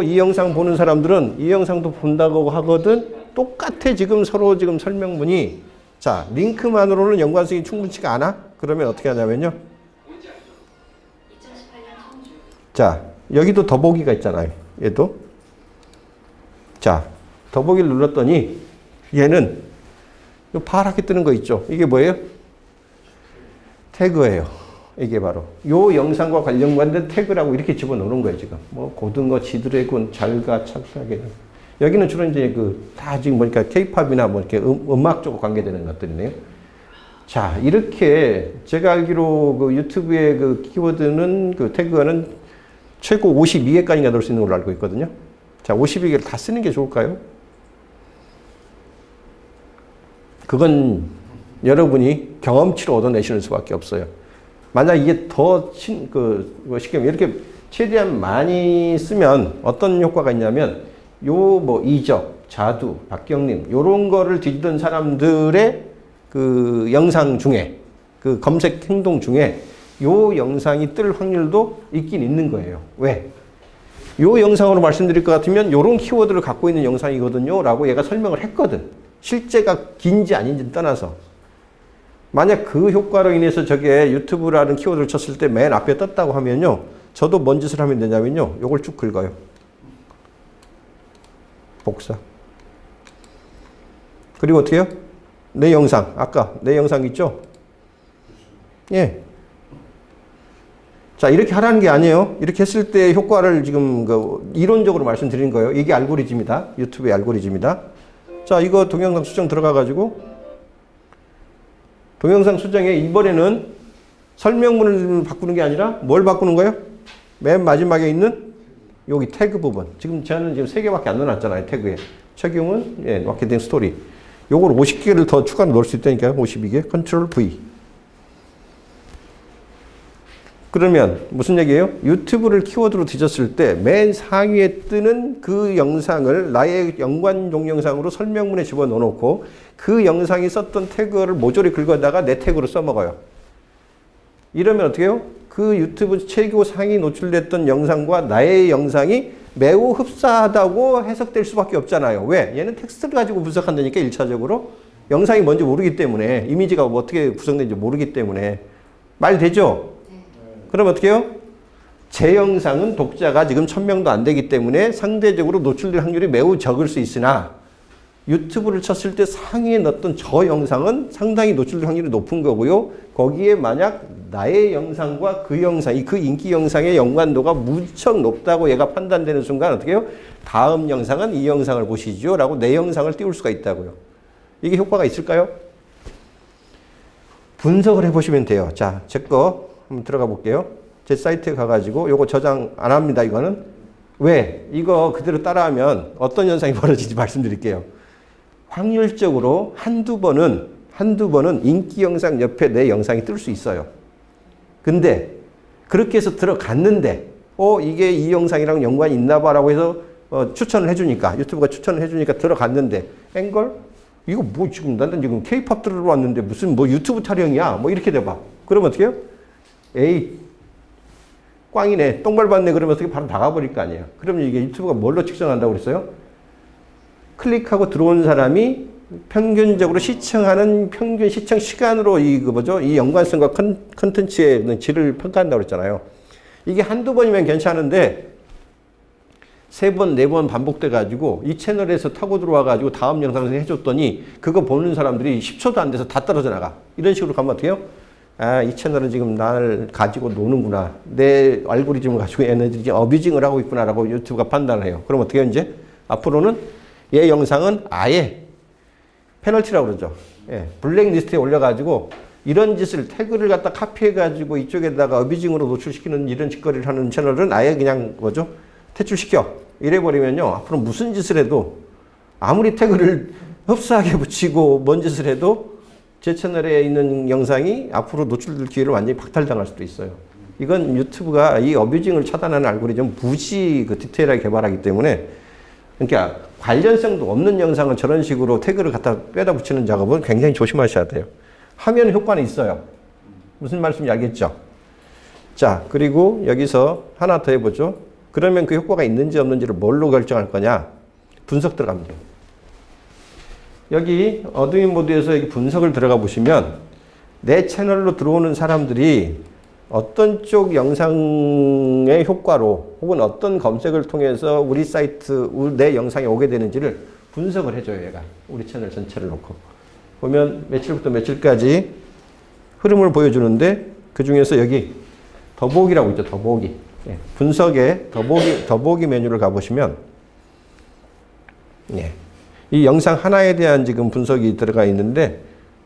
이 영상 보는 사람들은 이 영상도 본다고 하거든 똑같아 지금 서로 지금 설명문이 자 링크만으로는 연관성이 충분치가 않아? 그러면 어떻게 하냐면요. 자 여기도 더보기가 있잖아요. 얘도 자 더보기를 눌렀더니 얘는 파랗게 뜨는 거 있죠. 이게 뭐예요? 태그예요. 이게 바로 요 영상과 관련된 태그라고 이렇게 집어넣는 거예요. 지금 뭐 고등어, 지드래곤, 잘가, 찹싸게 여기는 주로 이제 다 지금 보니까 K-팝이나 뭐 이렇게 음악 쪽 관계되는 것들이네요. 자 이렇게 제가 알기로 그 유튜브의 그 키워드는 그 태그는 최고 52개까지가 넣을 수 있는 걸로 알고 있거든요. 자 52개를 다 쓰는 게 좋을까요? 그건 여러분이 경험치로 얻어내시는 수밖에 없어요. 만약 이게 더 쉽게 이렇게 최대한 많이 쓰면 어떤 효과가 있냐면 뭐 이적, 자두, 박경림 요런 거를 뒤지던 사람들의 그 영상 중에 그 검색 행동 중에 요 영상이 뜰 확률도 있긴 있는 거예요. 왜? 요 영상으로 말씀드릴 것 같으면 요런 키워드를 갖고 있는 영상이거든요 라고 얘가 설명을 했거든. 실제가 긴지 아닌지는 떠나서 만약 그 효과로 인해서 저게 유튜브라는 키워드를 쳤을 때 맨 앞에 떴다고 하면요. 저도 뭔 짓을 하면 되냐면요. 요걸 쭉 긁어요. 복사. 그리고 어떻게 해요? 내 영상. 아까 내 영상 있죠? 예. 자, 이렇게 하라는 게 아니에요. 이렇게 했을 때 효과를 지금 이론적으로 말씀드린 거예요. 이게 알고리즘이다. 유튜브의 알고리즘이다. 자, 이거 동영상 수정 들어가가지고 동영상 수정에 이번에는 설명문을 바꾸는 게 아니라 뭘 바꾸는 거예요? 맨 마지막에 있는 여기 태그 부분. 지금 저는 지금 3개밖에 안 넣어놨잖아요. 태그에. 적용은 마케팅 스토리. 요걸 50개를 더 추가로 넣을 수 있다니까요. 52개. 컨트롤 V. 그러면 무슨 얘기예요? 유튜브를 키워드로 뒤졌을 때 맨 상위에 뜨는 그 영상을 나의 연관 동영상으로 설명문에 집어넣어 놓고 그 영상이 썼던 태그를 모조리 긁어다가 내 태그로 써먹어요. 이러면 어떻게 해요? 그 유튜브 최고 상위 노출됐던 영상과 나의 영상이 매우 흡사하다고 해석될 수밖에 없잖아요. 왜? 얘는 텍스트를 가지고 분석한다니까 1차적으로. 영상이 뭔지 모르기 때문에 이미지가 어떻게 구성되는지 모르기 때문에. 말 되죠? 그럼 어떻게 해요? 제 영상은 독자가 지금 1000명도 안 되기 때문에 상대적으로 노출될 확률이 매우 적을 수 있으나 유튜브를 쳤을 때 상위에 넣었던 저 영상은 상당히 노출될 확률이 높은 거고요. 거기에 만약 나의 영상과 그 영상이 그 인기 영상의 연관도가 무척 높다고 얘가 판단되는 순간 어떻게 해요? 다음 영상은 이 영상을 보시죠 라고 내 영상을 띄울 수가 있다고요. 이게 효과가 있을까요? 분석을 해보시면 돼요. 자, 제 거 한번 들어가 볼게요. 제 사이트에 가가지고 요거 저장 안 합니다. 이거는. 왜? 이거 그대로 따라하면 어떤 현상이 벌어지지 말씀드릴게요. 확률적으로 한두 번은 인기 영상 옆에 내 영상이 뜰 수 있어요. 근데 그렇게 해서 들어갔는데 이게 이 영상이랑 연관이 있나 봐라고 해서 추천을 해주니까 유튜브가 추천을 해주니까 들어갔는데 앵걸? 이거 뭐 지금 나는 지금 K-팝 들어왔는데 무슨 뭐 유튜브 촬영이야? 뭐 이렇게 돼봐. 그러면 어떻게 해요? 에이 꽝이네. 똥 밟았네. 그러면 어떻게 바로 나가버릴 거 아니에요. 그러면 이게 유튜브가 뭘로 측정한다고 그랬어요? 클릭하고 들어온 사람이 평균적으로 시청하는 평균 시청 시간으로 이 연관성과 컨텐츠의 질을 평가한다고 그랬잖아요. 이게 한두 번이면 괜찮은데 3번, 4번 반복돼 가지고 이 채널에서 타고 들어와 가지고 다음 영상을 해줬더니 그거 보는 사람들이 10초도 안 돼서 다 떨어져 나가. 이런 식으로 가면 어떻게 해요? 아, 이 채널은 지금 나를 가지고 노는구나. 내 알고리즘을 가지고 얘네들이 어뷰징을 하고 있구나라고 유튜브가 판단을 해요. 그럼 어떻게 해요, 이제? 앞으로는 얘 영상은 아예 페널티라고 그러죠. 예, 블랙리스트에 올려가지고 이런 짓을 태그를 갖다 카피해가지고 이쪽에다가 어뷰징으로 노출시키는 이런 짓거리를 하는 채널은 아예 그냥 퇴출시켜. 이래버리면요. 앞으로 무슨 짓을 해도 아무리 태그를 흡사하게 붙이고 뭔 짓을 해도 제 채널에 있는 영상이 앞으로 노출될 기회를 완전히 박탈당할 수도 있어요. 이건 유튜브가 이 어뷰징을 차단하는 알고리즘 무지 디테일하게 개발하기 때문에 그러니까 관련성도 없는 영상은 저런 식으로 태그를 갖다 빼다 붙이는 작업은 굉장히 조심하셔야 돼요. 하면 효과는 있어요. 무슨 말씀인지 알겠죠? 자, 그리고 여기서 하나 더 해보죠. 그러면 그 효과가 있는지 없는지를 뭘로 결정할 거냐? 분석 들어가면 돼요. 여기 어드민 모드에서 여기 분석을 들어가 보시면 내 채널로 들어오는 사람들이 어떤 쪽 영상의 효과로 혹은 어떤 검색을 통해서 우리 사이트, 내 영상에 오게 되는지를 분석을 해줘요, 얘가. 우리 채널 전체를 놓고. 보면 며칠부터 며칠까지 흐름을 보여주는데 그 중에서 여기 더보기라고 있죠, 더보기. 예, 분석에 더보기 메뉴를 가보시면 예, 이 영상 하나에 대한 지금 분석이 들어가 있는데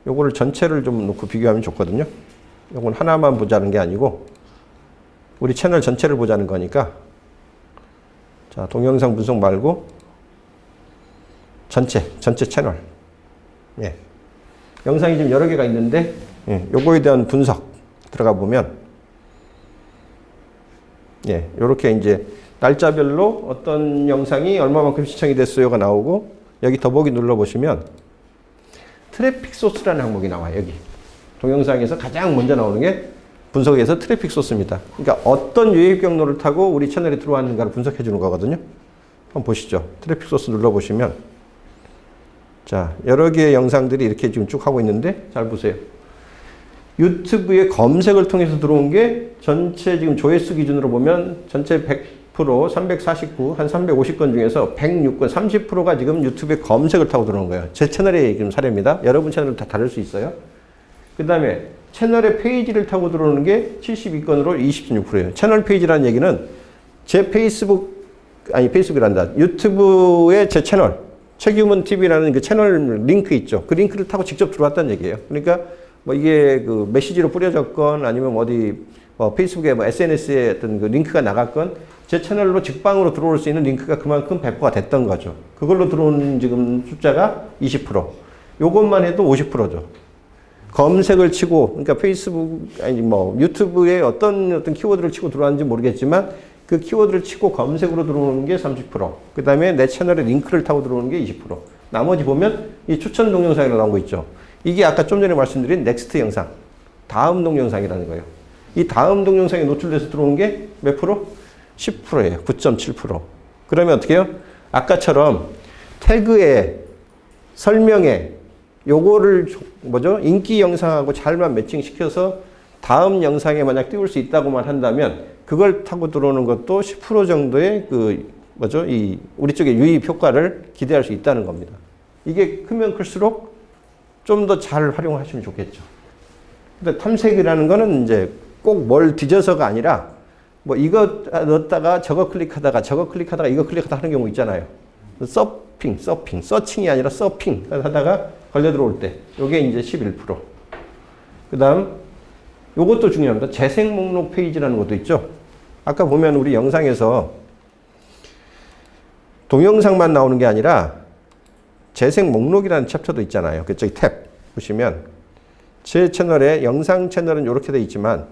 요거를 전체를 좀 놓고 비교하면 좋거든요. 요건 하나만 보자는 게 아니고 우리 채널 전체를 보자는 거니까 자, 동영상 분석 말고 전체 채널. 예. 영상이 좀 여러 개가 있는데 예, 요거에 대한 분석 들어가 보면 예, 요렇게 이제 날짜별로 어떤 영상이 얼마만큼 시청이 됐어요가 나오고 여기 더보기 눌러보시면 트래픽 소스라는 항목이 나와요. 여기 동영상에서 가장 먼저 나오는 게 분석에서 트래픽 소스입니다. 그러니까 어떤 유입 경로를 타고 우리 채널에 들어왔는가를 분석해 주는 거거든요. 한번 보시죠. 트래픽 소스 눌러보시면 자, 여러 개의 영상들이 이렇게 지금 쭉 하고 있는데 잘 보세요. 유튜브에 검색을 통해서 들어온 게 전체 지금 조회수 기준으로 보면 전체 100%, 349, 한 350건 중에서 106건, 30%가 지금 유튜브에 검색을 타고 들어온 거예요. 제 채널의 지금 사례입니다. 여러분 채널은 다 다를 수 있어요. 그 다음에 채널의 페이지를 타고 들어오는 게 72건으로 26%예요. 채널 페이지라는 얘기는 제 페이스북이란다. 유튜브의 제 채널, 책임은 TV라는 그 채널 링크 있죠. 그 링크를 타고 직접 들어왔다는 얘기예요. 그러니까 뭐 이게 그 메시지로 뿌려졌건 아니면 어디 뭐 페이스북에 뭐 SNS에 어떤 그 링크가 나갔건 제 채널로 직방으로 들어올 수 있는 링크가 그만큼 배포가 됐던 거죠. 그걸로 들어온 지금 숫자가 20%. 요것만 해도 50%죠. 검색을 치고, 그러니까 페이스북, 아니 뭐 유튜브에 어떤 키워드를 치고 들어왔는지 모르겠지만 그 키워드를 치고 검색으로 들어오는 게 30%. 그 다음에 내 채널에 링크를 타고 들어오는 게 20%. 나머지 보면 이 추천 동영상이라고 나온 거 있죠. 이게 아까 좀 전에 말씀드린 넥스트 영상, 다음 동영상이라는 거예요. 이 다음 동영상에 노출돼서 들어오는 게 몇 프로? 10%예요. 9.7%. 그러면 어떻게 해요? 아까처럼 태그에, 설명에 요거를 뭐죠? 인기 영상하고 잘만 매칭시켜서 다음 영상에 만약 띄울 수 있다고만 한다면 그걸 타고 들어오는 것도 10% 정도의 그 뭐죠? 이 우리 쪽의 유입 효과를 기대할 수 있다는 겁니다. 이게 크면 클수록 좀 더 잘 활용하시면 좋겠죠. 근데 탐색이라는 거는 이제 꼭 뭘 뒤져서가 아니라 뭐 이거 넣었다가 저거 클릭하다가 이거 클릭하다 하는 경우 있잖아요. 서칭이 아니라 서핑 하다가 걸려 들어올 때 요게 이제 11%. 그 다음 요것도 중요합니다. 재생 목록 페이지라는 것도 있죠. 아까 보면 우리 영상에서 동영상만 나오는 게 아니라 재생 목록이라는 챕터도 있잖아요. 그쪽에 탭 보시면 제 채널에 영상 채널은 이렇게 되어 있지만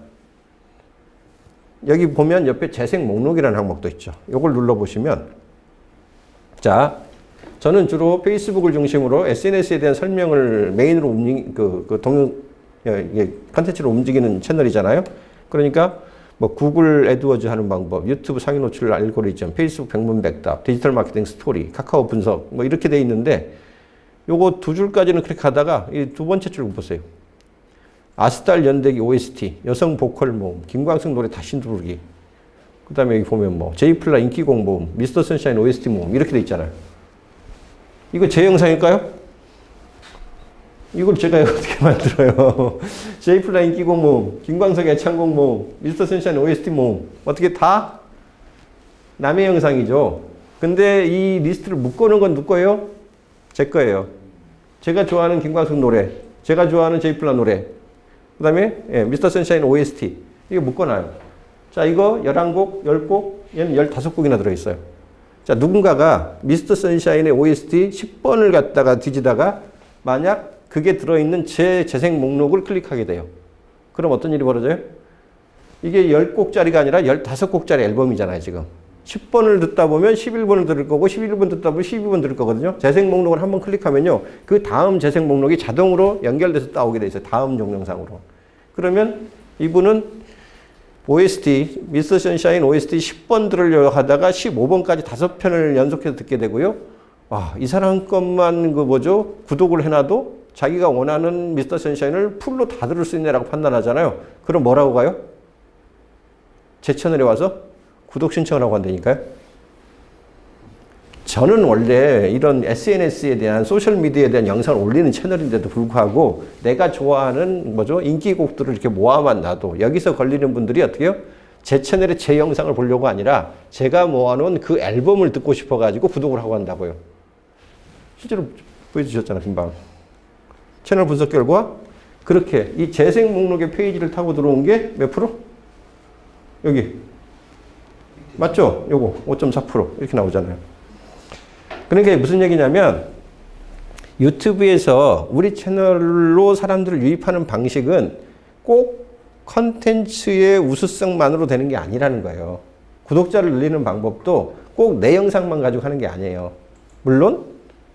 여기 보면 옆에 재생 목록이라는 항목도 있죠. 이걸 눌러보시면 자, 저는 주로 페이스북을 중심으로 SNS에 대한 설명을 메인으로 컨텐츠로 움직이는 채널이잖아요. 그러니까 뭐 구글 애드워즈 하는 방법, 유튜브 상위 노출 알고리즘, 페이스북 백문백답, 디지털 마케팅 스토리, 카카오 분석 뭐 이렇게 돼 있는데 요거 두 줄까지는 클릭하다가 이 두 번째 줄 보세요. 아스달 연대기 OST, 여성 보컬 모음, 김광석 노래 다시 부르기. 그 다음에 여기 보면 뭐 제이플라 인기곡 모음, 미스터 선샤인 OST 모음 이렇게 돼 있잖아요. 이거 제 영상일까요? 이걸 제가 어떻게 만들어요? 제이플라 인기곡 모음, 김광석의 애창곡 모음, 미스터 선샤인 OST 모음 어떻게 다 남의 영상이죠. 근데 이 리스트를 묶어놓은 건 누구 거예요? 제 거예요. 제가 좋아하는 김광석 노래, 제가 좋아하는 제이플라 노래, 그 다음에 미스터 선샤인 OST 이거 묶어놔요. 자, 이거 11곡, 10곡, 얘는 15곡이나 들어있어요. 자, 누군가가 미스터 선샤인의 OST 10번을 갖다가 뒤지다가 만약 그게 들어있는 제 재생 목록을 클릭하게 돼요. 그럼 어떤 일이 벌어져요? 이게 10곡짜리가 아니라 15곡짜리 앨범이잖아요, 지금. 10번을 듣다 보면 11번을 들을 거고, 11번 듣다 보면 12번 들을 거거든요. 재생 목록을 한번 클릭하면요. 그 다음 재생 목록이 자동으로 연결돼서 따오게 돼 있어요. 다음 동영상으로. 그러면 이분은 OST, 미스터 선샤인 OST 10번 들으려고 하다가 15번까지 5편을 연속해서 듣게 되고요. 와, 이 사람 것만 구독을 해놔도 자기가 원하는 미스터 선샤인을 풀로 다 들을 수 있네라고 판단하잖아요. 그럼 뭐라고 가요? 제 채널에 와서 구독 신청을 하고 한다니까요. 저는 원래 이런 SNS에 대한 소셜미디어에 대한 영상을 올리는 채널인데도 불구하고 내가 좋아하는 인기곡들을 이렇게 모아만 놔도 여기서 걸리는 분들이 어떻게 해요? 제 채널에 제 영상을 보려고 아니라 제가 모아놓은 그 앨범을 듣고 싶어가지고 구독을 하고 한다고요. 실제로 보여주셨잖아, 금방. 채널 분석 결과 그렇게 이 재생 목록의 페이지를 타고 들어온 게 몇 프로? 여기. 맞죠? 요거 5.4% 이렇게 나오잖아요. 그러니까 무슨 얘기냐면 유튜브에서 우리 채널로 사람들을 유입하는 방식은 꼭 컨텐츠의 우수성만으로 되는 게 아니라는 거예요. 구독자를 늘리는 방법도 꼭 내 영상만 가지고 하는 게 아니에요. 물론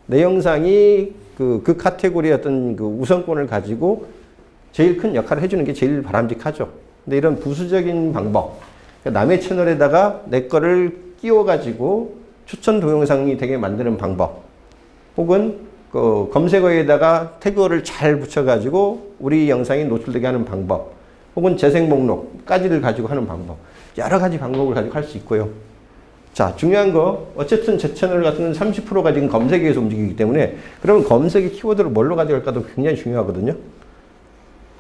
내 영상이 그 카테고리의 어떤 그 우선권을 가지고 제일 큰 역할을 해주는 게 제일 바람직하죠. 근데 이런 부수적인 방법, 남의 채널에다가 내 거를 끼워가지고 추천 동영상이 되게 만드는 방법, 혹은 그 검색어에다가 태그를 잘 붙여가지고 우리 영상이 노출되게 하는 방법, 혹은 재생 목록까지를 가지고 하는 방법, 여러 가지 방법을 가지고 할 수 있고요. 자, 중요한 거, 어쨌든 제 채널 같은 경우는 30%가 지금 검색에 의해서 움직이기 때문에 그러면 검색의 키워드를 뭘로 가져갈까도 굉장히 중요하거든요.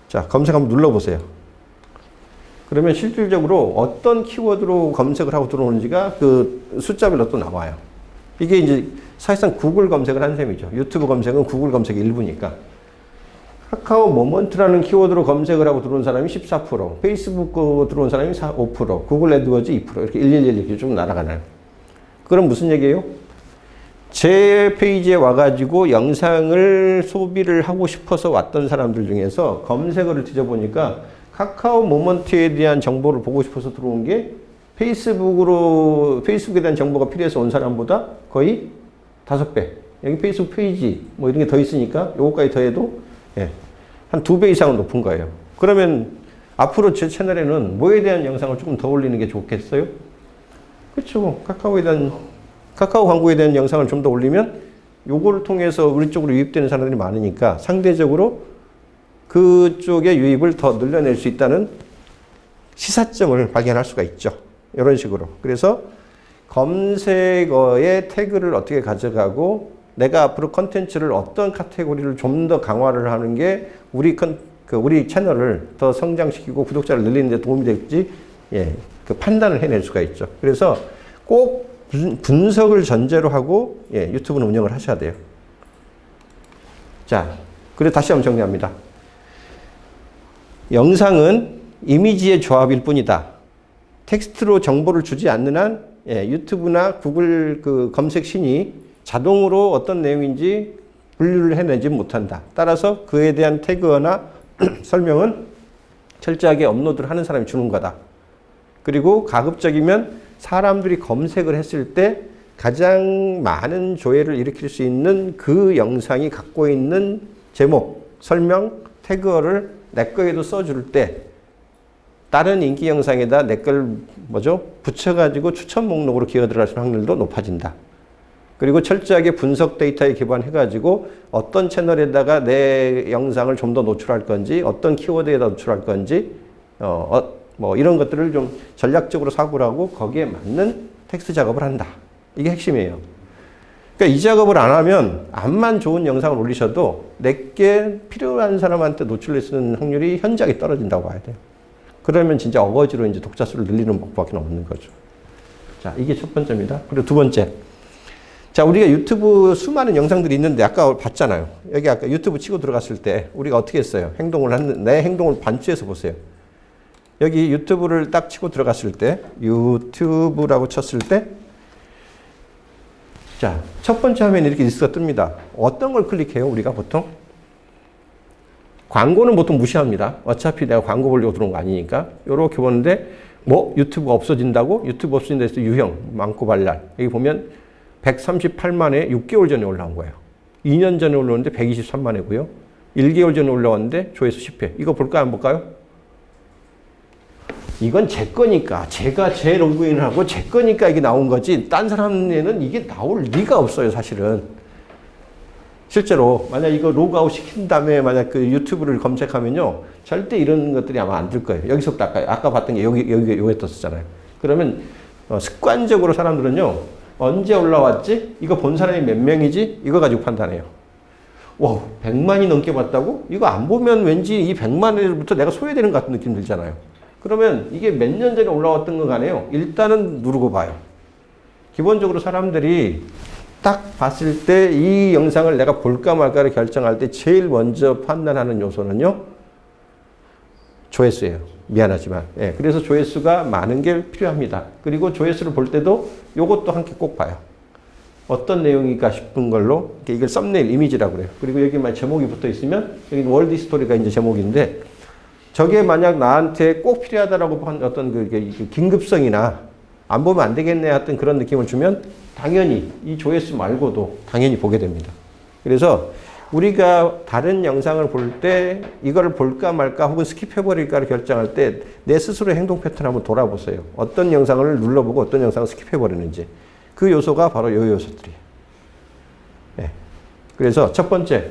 자, 검색 한번 눌러보세요. 그러면 실질적으로 어떤 키워드로 검색을 하고 들어오는지가 그 숫자별로 또 나와요. 이게 이제 사실상 구글 검색을 한 셈이죠. 유튜브 검색은 구글 검색의 일부니까. 카카오 모먼트라는 키워드로 검색을 하고 들어온 사람이 14%, 페이스북 들어온 사람이 5%, 구글 애드워즈 2%, 이렇게 111 이렇게 쭉 날아가나요. 그럼 무슨 얘기예요? 제 페이지에 와가지고 영상을 소비를 하고 싶어서 왔던 사람들 중에서 검색어를 뒤져보니까 카카오 모먼트에 대한 정보를 보고 싶어서 들어온 게 페이스북에 대한 정보가 필요해서 온 사람보다 거의 5배. 여기 페이스북 페이지 뭐 이런 게 더 있으니까 요거까지 더해도 한 2배 이상은 높은 거예요. 그러면 앞으로 제 채널에는 뭐에 대한 영상을 조금 더 올리는 게 좋겠어요? 그렇죠. 카카오 광고에 대한 영상을 좀 더 올리면 요거를 통해서 우리 쪽으로 유입되는 사람들이 많으니까 상대적으로 그쪽의 유입을 더 늘려낼 수 있다는 시사점을 발견할 수가 있죠. 이런 식으로. 그래서 검색어의 태그를 어떻게 가져가고 내가 앞으로 컨텐츠를 어떤 카테고리를 좀 더 강화를 하는 게 우리 채널을 더 성장시키고 구독자를 늘리는 데 도움이 될지 그 판단을 해낼 수가 있죠. 그래서 꼭 분석을 전제로 하고 유튜브는 운영을 하셔야 돼요. 자, 그래 다시 한번 정리합니다. 영상은 이미지의 조합일 뿐이다. 텍스트로 정보를 주지 않는 한 유튜브나 구글 그 검색신이 자동으로 어떤 내용인지 분류를 해내지 못한다. 따라서 그에 대한 태그나 설명은 철저하게 업로드를 하는 사람이 주는 거다. 그리고 가급적이면 사람들이 검색을 했을 때 가장 많은 조회를 일으킬 수 있는 그 영상이 갖고 있는 제목, 설명, 태그어를 내 거에도 써줄 때 다른 인기 영상에다 내 걸 붙여가지고 추천 목록으로 기어 들어갈 수 있는 확률도 높아진다. 그리고 철저하게 분석 데이터에 기반해가지고 어떤 채널에다가 내 영상을 좀 더 노출할 건지, 어떤 키워드에다 노출할 건지, 뭐 이런 것들을 좀 전략적으로 사고를 하고 거기에 맞는 텍스트 작업을 한다. 이게 핵심이에요. 그러니까 이 작업을 안 하면 암만 좋은 영상을 올리셔도 내게 필요한 사람한테 노출될 수 있는 확률이 현저하게 떨어진다고 봐야 돼요. 그러면 진짜 어거지로 이제 독자 수를 늘리는 방법밖에 없는 거죠. 자, 이게 첫 번째입니다. 그리고 두 번째. 자, 우리가 유튜브 수많은 영상들이 있는데 아까 봤잖아요. 여기 아까 유튜브 치고 들어갔을 때 우리가 어떻게 했어요? 내 행동을 반추해서 보세요. 여기 유튜브를 딱 치고 들어갔을 때, 유튜브라고 쳤을 때, 자, 첫 번째 화면에 이렇게 리스트가 뜹니다. 어떤 걸 클릭해요, 우리가 보통? 광고는 보통 무시합니다. 어차피 내가 광고 보려고 들어온 거 아니니까. 요렇게 보는데, 유튜브가 없어진다고? 유튜브 없어진다 해서 유형, 많고 발랄. 여기 보면 138만에 6개월 전에 올라온 거예요. 2년 전에 올라왔는데 123만이고요. 1개월 전에 올라왔는데 조회수 10회. 이거 볼까요, 안 볼까요? 이건 제 거니까, 제가 제 로그인을 하고 제 거니까 이게 나온 거지, 딴 사람에는 이게 나올 리가 없어요, 사실은. 실제로 만약 이거 로그아웃 시킨 다음에 만약 그 유튜브를 검색하면요, 절대 이런 것들이 아마 안 뜰 거예요. 여기서부터 아까 봤던 게 여기 떴었잖아요. 그러면 습관적으로 사람들은요, 언제 올라왔지? 이거 본 사람이 몇 명이지? 이거 가지고 판단해요. 와, 100만이 넘게 봤다고? 이거 안 보면 왠지 이 100만으로부터 내가 소외되는 것 같은 느낌 들잖아요. 그러면 이게 몇 년 전에 올라왔던 거 간에요, 일단은 누르고 봐요. 기본적으로 사람들이 딱 봤을 때 이 영상을 내가 볼까 말까를 결정할 때 제일 먼저 판단하는 요소는요, 조회수예요. 미안하지만. 예, 그래서 조회수가 많은 게 필요합니다. 그리고 조회수를 볼 때도 요것도 함께 꼭 봐요. 어떤 내용일까 싶은 걸로, 이걸 썸네일 이미지라고 그래요. 그리고 여기만 제목이 붙어 있으면, 여기 월드 스토리가 이제 제목인데, 저게 만약 나한테 꼭 필요하다라고 한 어떤 그 긴급성이나 안 보면 안 되겠네 하여튼 그런 느낌을 주면 당연히 이 조회수 말고도 당연히 보게 됩니다. 그래서 우리가 다른 영상을 볼 때 이거를 볼까 말까 혹은 스킵해버릴까를 결정할 때 내 스스로의 행동 패턴을 한번 돌아보세요. 어떤 영상을 눌러보고 어떤 영상을 스킵해버리는지. 그 요소가 바로 이 요소들이에요. 네. 그래서 첫 번째,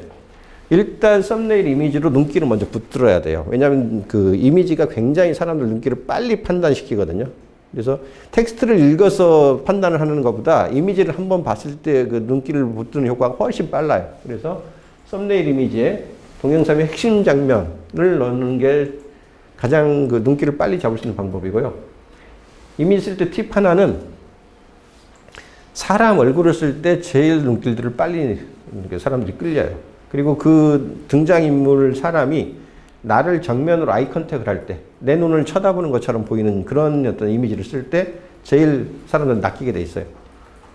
일단 썸네일 이미지로 눈길을 먼저 붙들어야 돼요. 왜냐하면 그 이미지가 굉장히 사람들 눈길을 빨리 판단시키거든요. 그래서 텍스트를 읽어서 판단을 하는 것보다 이미지를 한번 봤을 때 그 눈길을 붙드는 효과가 훨씬 빨라요. 그래서 썸네일 이미지에 동영상의 핵심 장면을 넣는 게 가장 그 눈길을 빨리 잡을 수 있는 방법이고요. 이미지 쓸 때 팁 하나는 사람 얼굴을 쓸 때 제일 눈길들을 빨리 사람들이 끌려요. 그리고 그 등장인물 사람이 나를 정면으로 아이 컨택을 할 때 내 눈을 쳐다보는 것처럼 보이는 그런 어떤 이미지를 쓸 때 제일 사람들은 낚이게 돼 있어요.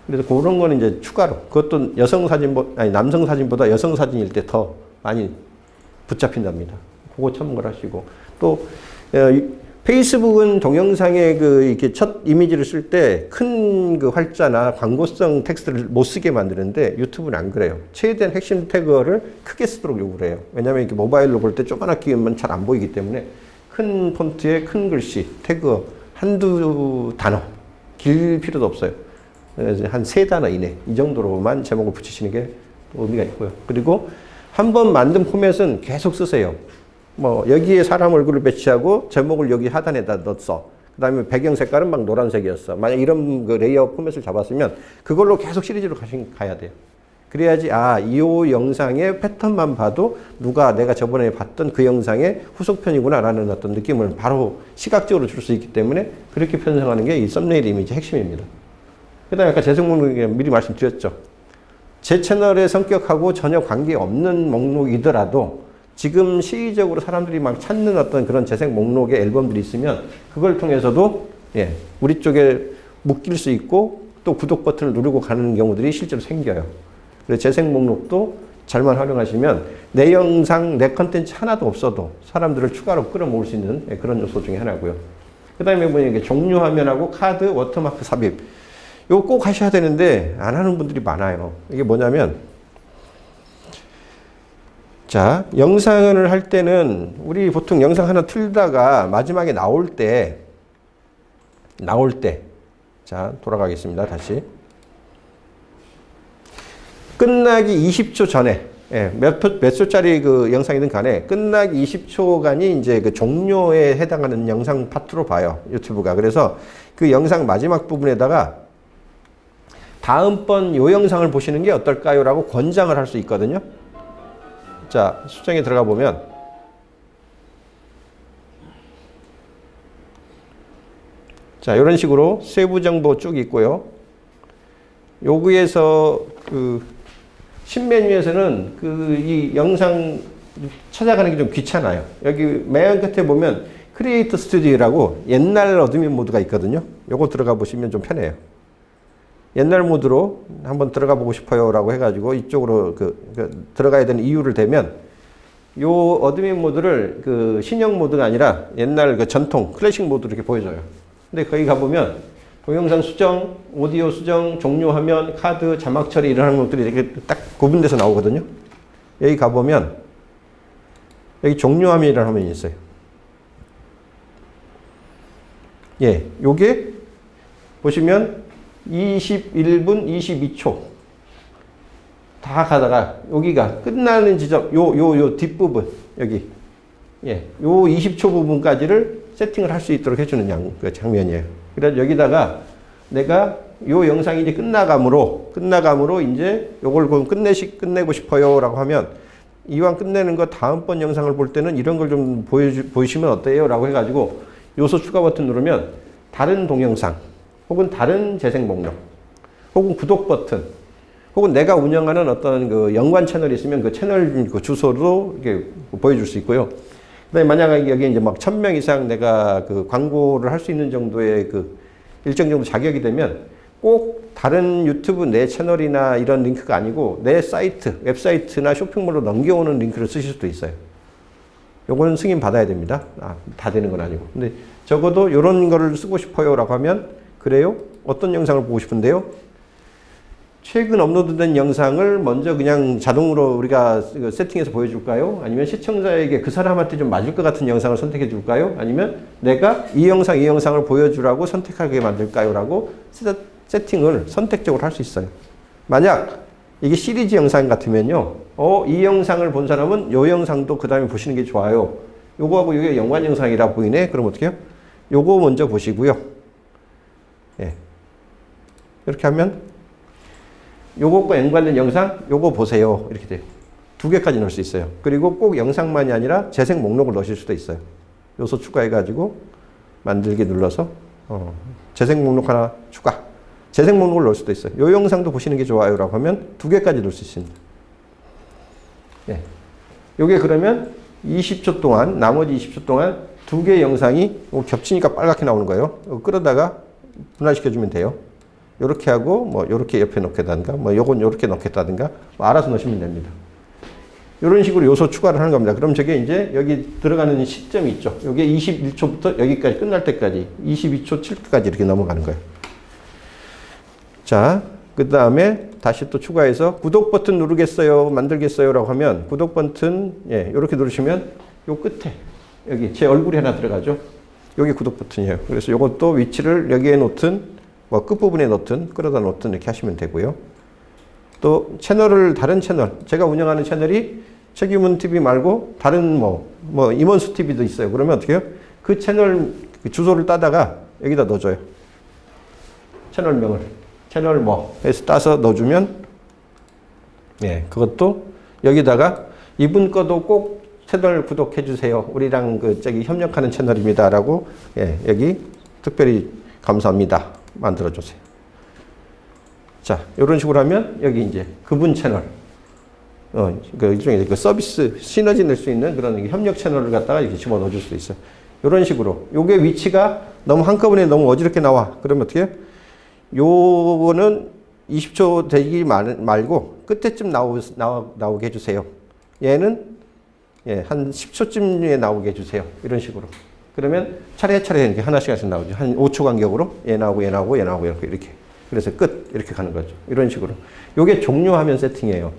그래서 그런 거는 이제 추가로, 그것도 남성 사진보다 여성 사진일 때 더 많이 붙잡힌답니다. 그거 참고를 하시고. 또 페이스북은 동영상에 이렇게 첫 이미지를 쓸 때 큰 그 활자나 광고성 텍스트를 못 쓰게 만드는데 유튜브는 안 그래요. 최대한 핵심 태그를 크게 쓰도록 요구를 해요. 왜냐하면 이렇게 모바일로 볼 때 조그맣게 하면 잘 안 보이기 때문에 큰 폰트에 큰 글씨, 태그 한두 단어, 길 필요도 없어요. 한 3단어 이내 이 정도로만 제목을 붙이시는 게 의미가 있고요. 그리고 한번 만든 포맷은 계속 쓰세요. 뭐 여기에 사람 얼굴을 배치하고 제목을 여기 하단에다 넣었어. 그 다음에 배경 색깔은 막 노란색이었어. 만약 이런 그 레이아웃 포맷을 잡았으면 그걸로 계속 시리즈로 가야 돼요. 그래야지 이 영상의 패턴만 봐도 누가 내가 저번에 봤던 그 영상의 후속편이구나 라는 어떤 느낌을 바로 시각적으로 줄 수 있기 때문에 그렇게 편성하는 게 이 썸네일 이미지 핵심입니다. 그 다음에 아까 재생 목록에 미리 말씀드렸죠. 제 채널의 성격하고 전혀 관계없는 목록이더라도 지금 시의적으로 사람들이 막 찾는 어떤 그런 재생 목록의 앨범들이 있으면 그걸 통해서도 우리 쪽에 묶일 수 있고 또 구독 버튼을 누르고 가는 경우들이 실제로 생겨요. 그래서 재생 목록도 잘만 활용하시면 내 영상, 내 컨텐츠 하나도 없어도 사람들을 추가로 끌어모을 수 있는 그런 요소 중에 하나고요. 그 다음에 보니까 종료 화면하고 카드, 워터마크 삽입. 이거 꼭 하셔야 되는데 안 하는 분들이 많아요. 이게 뭐냐면, 자, 영상을 할 때는 우리 보통 영상 하나 틀다가 마지막에 나올 때 자, 돌아가겠습니다. 다시. 끝나기 20초 전에, 몇 초짜리 그 영상이든 간에 끝나기 20초간이 이제 그 종료에 해당하는 영상 파트로 봐요. 유튜브가. 그래서 그 영상 마지막 부분에다가 다음번 요 영상을 보시는 게 어떨까요? 라고 권장을 할 수 있거든요. 자, 수정에 들어가 보면 자, 이런 식으로 세부 정보 쭉 있고요. 여기에서 그 신메뉴에서는 이 영상 찾아가는 게 좀 귀찮아요. 여기 맨 끝에 보면 크리에이터 스튜디오라고 옛날 어드민 모드가 있거든요. 요거 들어가 보시면 좀 편해요. 옛날 모드로 한번 들어가 보고 싶어요 라고 해가지고 이쪽으로 들어가야 되는 이유를 대면 요 어드민 모드를 그 신형 모드가 아니라 옛날 그 전통 클래식 모드로 이렇게 보여줘요. 근데 거기 가보면 동영상 수정, 오디오 수정, 종료화면, 카드, 자막 처리 이런 것들이 이렇게 딱 구분돼서 나오거든요. 여기 가보면 여기 종료화면이라는 화면이 있어요. 예, 요게 보시면 21분 22초 다 가다가 여기가 끝나는 지점 요 뒷부분 여기 예, 요 20초 부분까지를 세팅을 할 수 있도록 해주는 그 장면이에요. 그래서 여기다가 내가 요 영상이 이제 끝나감으로 이제 요걸 끝내고 싶어요라고 하면 이왕 끝내는 거 다음번 영상을 볼 때는 이런 걸 좀 보이시면 어때요? 라고 해가지고 요소 추가 버튼 누르면 다른 동영상 혹은 다른 재생 목록 혹은 구독 버튼 혹은 내가 운영하는 어떤 그 연관 채널이 있으면 그 채널 그 주소로 이렇게 보여줄 수 있고요. 그다음에 만약에 여기 이제 막 1000명 이상 내가 그 광고를 할 수 있는 정도의 그 일정 정도 자격이 되면 꼭 다른 유튜브 내 채널이나 이런 링크가 아니고 내 사이트, 웹사이트나 쇼핑몰로 넘겨오는 링크를 쓰실 수도 있어요. 요거는 승인 받아야 됩니다. 다 되는 건 아니고. 근데 적어도 이런 거를 쓰고 싶어요라고 하면 그래요? 어떤 영상을 보고 싶은데요? 최근 업로드된 영상을 먼저 그냥 자동으로 우리가 세팅해서 보여줄까요? 아니면 시청자에게 그 사람한테 좀 맞을 것 같은 영상을 선택해 줄까요? 아니면 내가 이 영상을 보여주라고 선택하게 만들까요? 라고 세팅을 선택적으로 할 수 있어요. 만약 이게 시리즈 영상 같으면요. 이 영상을 본 사람은 이 영상도 그 다음에 보시는 게 좋아요. 요거하고 이게 연관 영상이라 보이네? 그럼 어떻게 해요? 요거 먼저 보시고요. 예. 이렇게 하면 요것과 연관된 영상, 요거 보세요. 이렇게 돼요. 2개까지 넣을 수 있어요. 그리고 꼭 영상만이 아니라 재생 목록을 넣으실 수도 있어요. 요소 추가해가지고 만들기 눌러서 재생 목록 하나 추가. 재생 목록을 넣을 수도 있어요. 요 영상도 보시는 게 좋아요. 라고 하면 2개까지 넣을 수 있습니다. 네. 요게 그러면 20초 동안, 나머지 20초 동안 2개의 영상이 겹치니까 빨갛게 나오는 거예요. 끌어다가 분할시켜주면 돼요. 요렇게 하고, 뭐, 요렇게 옆에 넣겠다든가, 뭐, 요건 요렇게 넣겠다든가, 뭐 알아서 넣으시면 됩니다. 요런 식으로 요소 추가를 하는 겁니다. 그럼 저게 이제 여기 들어가는 시점이 있죠. 요게 21초부터 여기까지 끝날 때까지, 22초 7까지 이렇게 넘어가는 거예요. 자, 그 다음에 다시 또 추가해서 구독 버튼 누르겠어요, 만들겠어요 라고 하면 구독 버튼, 예, 요렇게 누르시면 요 끝에, 여기 제 얼굴이 하나 들어가죠. 여기 구독 버튼이에요. 그래서 요것도 위치를 여기에 놓든, 뭐 끝부분에 넣든 끌어다 놓든 이렇게 하시면 되고요. 또 다른 채널, 제가 운영하는 채널이 최규문 TV 말고 다른 뭐 임원수 TV도 있어요. 그러면 어떻게 해요? 그 채널 주소를 따다가 여기다 넣어줘요. 채널명을 채널 해서 따서 넣어주면 예, 그것도 여기다가 이분 거도 꼭 채널 구독해 주세요. 우리랑 협력하는 채널입니다라고 예, 여기 특별히 감사합니다. 만들어주세요. 자, 이런 식으로 하면 여기 이제 그분 채널, 일종의 서비스 시너지 낼 수 있는 그런 협력 채널을 갖다가 이렇게 집어 넣어줄 수 있어요. 이런 식으로. 요게 위치가 너무 한꺼번에 너무 어지럽게 나와. 그러면 어떻게 해요? 요거는 20초 되기 말고 끝에쯤 나오게 해주세요. 얘는 예, 한 10초쯤에 나오게 해주세요. 이런 식으로. 그러면 차례차례 이렇게 하나씩 나오죠. 한 5초 간격으로 얘 나오고 이렇게. 그래서 끝 이렇게 가는 거죠. 이런 식으로. 요게 종료하면 세팅이에요.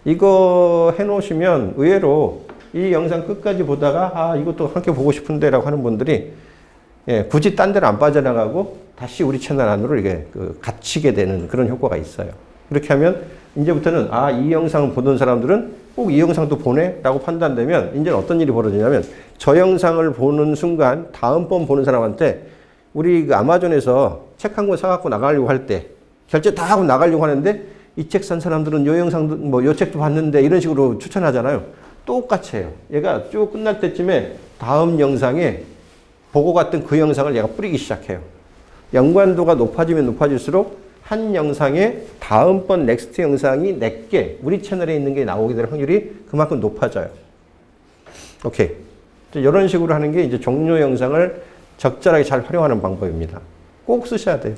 이거 해놓으시면 의외로 이 영상 끝까지 보다가 이것도 함께 보고 싶은데라고 하는 분들이 예, 굳이 딴 데로 안 빠져나가고 다시 우리 채널 안으로 이게 갇히게 되는 그런 효과가 있어요. 그렇게 하면 이제부터는 이 영상을 보던 사람들은 꼭 이 영상도 보네? 라고 판단되면 이제 어떤 일이 벌어지냐면 저 영상을 보는 순간 다음번 보는 사람한테 우리 그 아마존에서 책 한 권 사갖고 나가려고 할 때 결제 다 하고 나가려고 하는데 이 책 산 사람들은 요 영상도 요 책도 봤는데 이런 식으로 추천하잖아요. 똑같이 해요. 얘가 쭉 끝날 때쯤에 다음 영상에 보고 갔던 그 영상을 얘가 뿌리기 시작해요. 연관도가 높아지면 높아질수록 한 영상에 다음번 넥스트 영상이 내게 우리 채널에 있는 게 나오게 될 확률이 그만큼 높아져요. 오케이. 이런 식으로 하는 게 이제 종료 영상을 적절하게 잘 활용하는 방법입니다. 꼭 쓰셔야 돼요.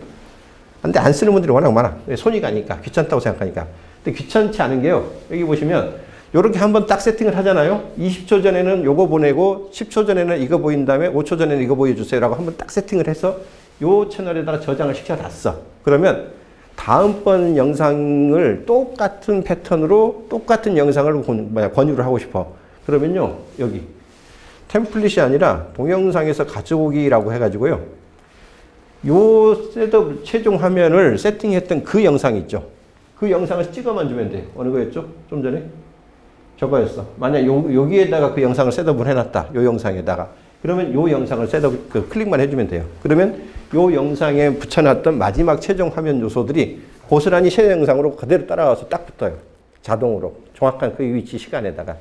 근데 안 쓰는 분들이 워낙 많아. 손이 가니까, 귀찮다고 생각하니까. 근데 귀찮지 않은 게요. 여기 보시면 요렇게 한번 딱 세팅을 하잖아요. 20초 전에는 요거 보내고 10초 전에는 이거 보인 다음에 5초 전에는 이거 보여주세요 라고 한번 딱 세팅을 해서 요 채널에다가 저장을 시켜놨어. 그러면 다음번 영상을 똑같은 패턴으로 똑같은 영상을 권유를 하고 싶어. 그러면요. 여기 템플릿이 아니라 동영상에서 가져오기라고 해가지고요. 요 셋업 최종 화면을 세팅했던 그 영상 있죠. 그 영상을 찍어만 주면 돼요. 어느 거였죠? 좀 전에? 저거였어. 만약 여기에다가 그 영상을 셋업을 해놨다. 요 영상에다가. 그러면 요 영상을 셋업, 클릭만 해주면 돼요. 그러면 요 영상에 붙여놨던 마지막 최종 화면 요소들이 고스란히 새 영상으로 그대로 따라와서 딱 붙어요. 자동으로. 정확한 그 위치 시간에다가.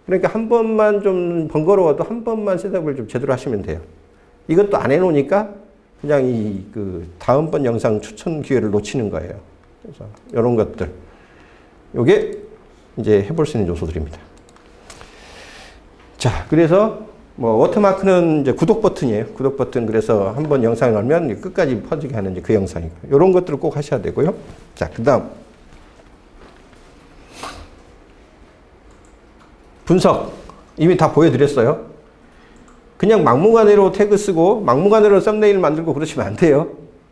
그러니까 한 번만 좀 번거로워도 한 번만 셋업을 좀 제대로 하시면 돼요. 이것도 안 해놓으니까 그냥 다음번 영상 추천 기회를 놓치는 거예요. 그래서 이런 것들. 요게 이제 해볼 수 있는 요소들입니다. 자, 그래서 워터마크는 이제 구독 버튼이에요. 구독 버튼. 그래서 한번 영상을 넣으면 끝까지 퍼지게 하는 이제 그 영상이고. 이런 것들을 꼭 하셔야 되고요. 자, 그 다음. 분석. 이미 다 보여드렸어요. 그냥 막무가내로 태그 쓰고 막무가내로 썸네일 만들고 그러시면 안 돼요.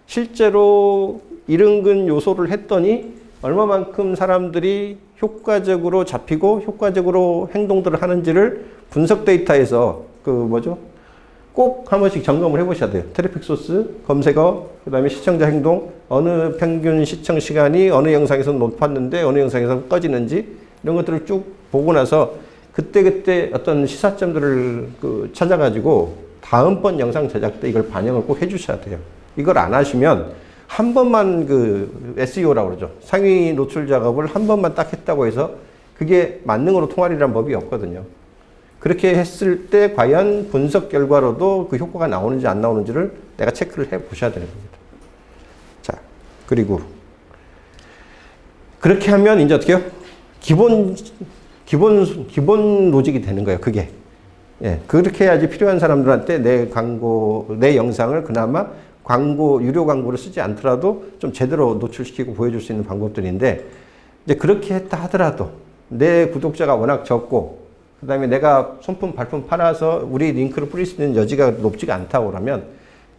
실제로 이른근 요소를 했더니 얼마만큼 사람들이 효과적으로 잡히고 효과적으로 행동들을 하는지를 분석 데이터에서 꼭 한 번씩 점검을 해보셔야 돼요. 트래픽 소스, 검색어, 그 다음에 시청자 행동, 어느 평균 시청 시간이 어느 영상에서 높았는데 어느 영상에서 꺼지는지 이런 것들을 쭉 보고 나서 그때그때 어떤 시사점들을 찾아가지고 다음번 영상 제작 때 이걸 반영을 꼭 해주셔야 돼요. 이걸 안 하시면 한 번만 SEO라고 그러죠. 상위 노출 작업을 한 번만 딱 했다고 해서 그게 만능으로 통할이라는 법이 없거든요. 그렇게 했을 때 과연 분석 결과로도 그 효과가 나오는지 안 나오는지를 내가 체크를 해 보셔야 되는 겁니다. 자, 그리고 그렇게 하면 이제 어떻게 해요? 기본 로직이 되는 거예요, 그게. 예, 그렇게 해야지 필요한 사람들한테 내 영상을 그나마 유료 광고를 쓰지 않더라도 좀 제대로 노출시키고 보여줄 수 있는 방법들인데, 이제 그렇게 했다 하더라도 내 구독자가 워낙 적고, 그 다음에 내가 손품, 발품 팔아서 우리 링크를 뿌릴 수 있는 여지가 높지가 않다고 그러면,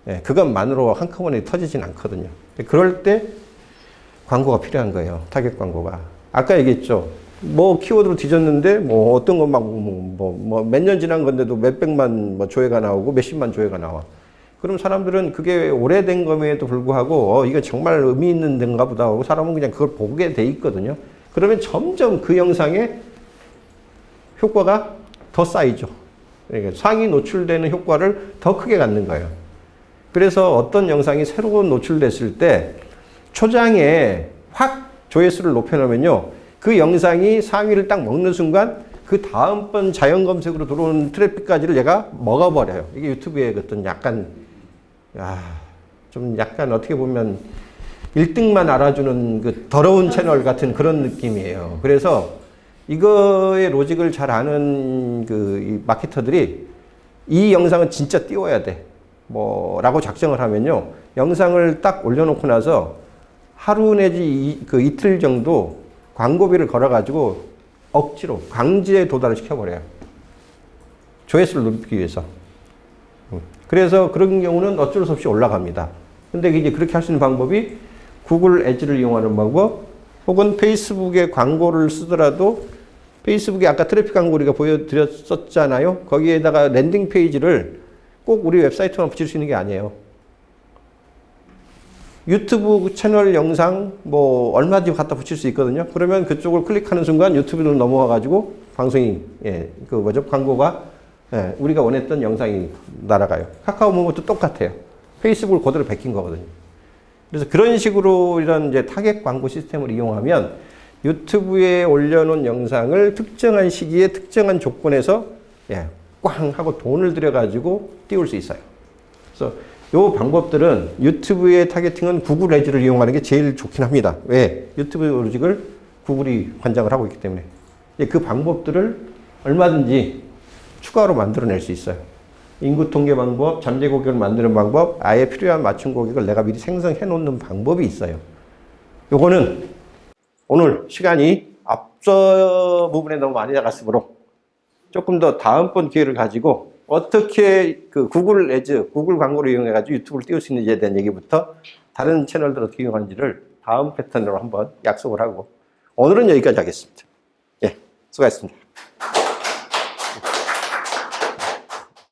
예, 그것만으로 한꺼번에 터지진 않거든요. 그럴 때 광고가 필요한 거예요, 타겟 광고가. 아까 얘기했죠. 키워드로 뒤졌는데, 어떤 거 몇 년 지난 건데도 몇백만 조회가 나오고 몇십만 조회가 나와. 그럼 사람들은 그게 오래된 것에도 불구하고, 이거 정말 의미 있는 데인가 보다 하고 사람은 그냥 그걸 보게 돼 있거든요. 그러면 점점 그 영상에 효과가 더 쌓이죠. 그러니까 상위 노출되는 효과를 더 크게 갖는 거예요. 그래서 어떤 영상이 새로 노출됐을 때 초장에 확 조회수를 높여놓으면요, 그 영상이 상위를 딱 먹는 순간 그 다음번 자연 검색으로 들어오는 트래픽까지를 얘가 먹어버려요. 이게 유튜브의 어떤 약간 어떻게 보면 1등만 알아주는 그 더러운 채널 같은 그런 느낌이에요. 그래서 이거의 로직을 잘 아는 이 마케터들이 이 영상은 진짜 띄워야 돼. 라고 작정을 하면요, 영상을 딱 올려놓고 나서 하루 내지 이틀 정도 광고비를 걸어가지고 억지로 강제에 도달을 시켜버려요. 조회수를 높이기 위해서. 그래서 그런 경우는 어쩔 수 없이 올라갑니다. 근데 이제 그렇게 할 수 있는 방법이 구글 애즈를 이용하는 방법, 혹은 페이스북에 광고를 쓰더라도 페이스북에 아까 트래픽 광고 우리가 보여드렸었잖아요. 거기에다가 랜딩 페이지를 꼭 우리 웹사이트만 붙일 수 있는 게 아니에요. 유튜브 채널 영상 얼마든지 갖다 붙일 수 있거든요. 그러면 그쪽을 클릭하는 순간 유튜브로 넘어와가지고 방송이 광고가 우리가 원했던 영상이 날아가요. 카카오 무브도 똑같아요. 페이스북을 그대로 베낀 거거든요. 그래서 그런 식으로 이런 이제 타겟 광고 시스템을 이용하면 유튜브에 올려놓은 영상을 특정한 시기에 특정한 조건에서 꽝 하고 돈을 들여가지고 띄울 수 있어요. 그래서 이 방법들은 유튜브의 타겟팅은 구글 애즈를 이용하는 게 제일 좋긴 합니다. 왜? 유튜브 로직을 구글이 관장을 하고 있기 때문에. 그 방법들을 얼마든지 추가로 만들어낼 수 있어요. 인구 통계 방법, 잠재 고객을 만드는 방법, 아예 필요한 맞춤 고객을 내가 미리 생성해 놓는 방법이 있어요. 요거는 오늘 시간이 앞서 부분에 너무 많이 나갔으므로 조금 더 다음번 기회를 가지고 어떻게 구글 애즈, 구글 광고를 이용해가지고 유튜브를 띄울 수 있는지에 대한 얘기부터 다른 채널들 어떻게 이용하는지를 다음 패턴으로 한번 약속을 하고 오늘은 여기까지 하겠습니다. 예, 수고하셨습니다.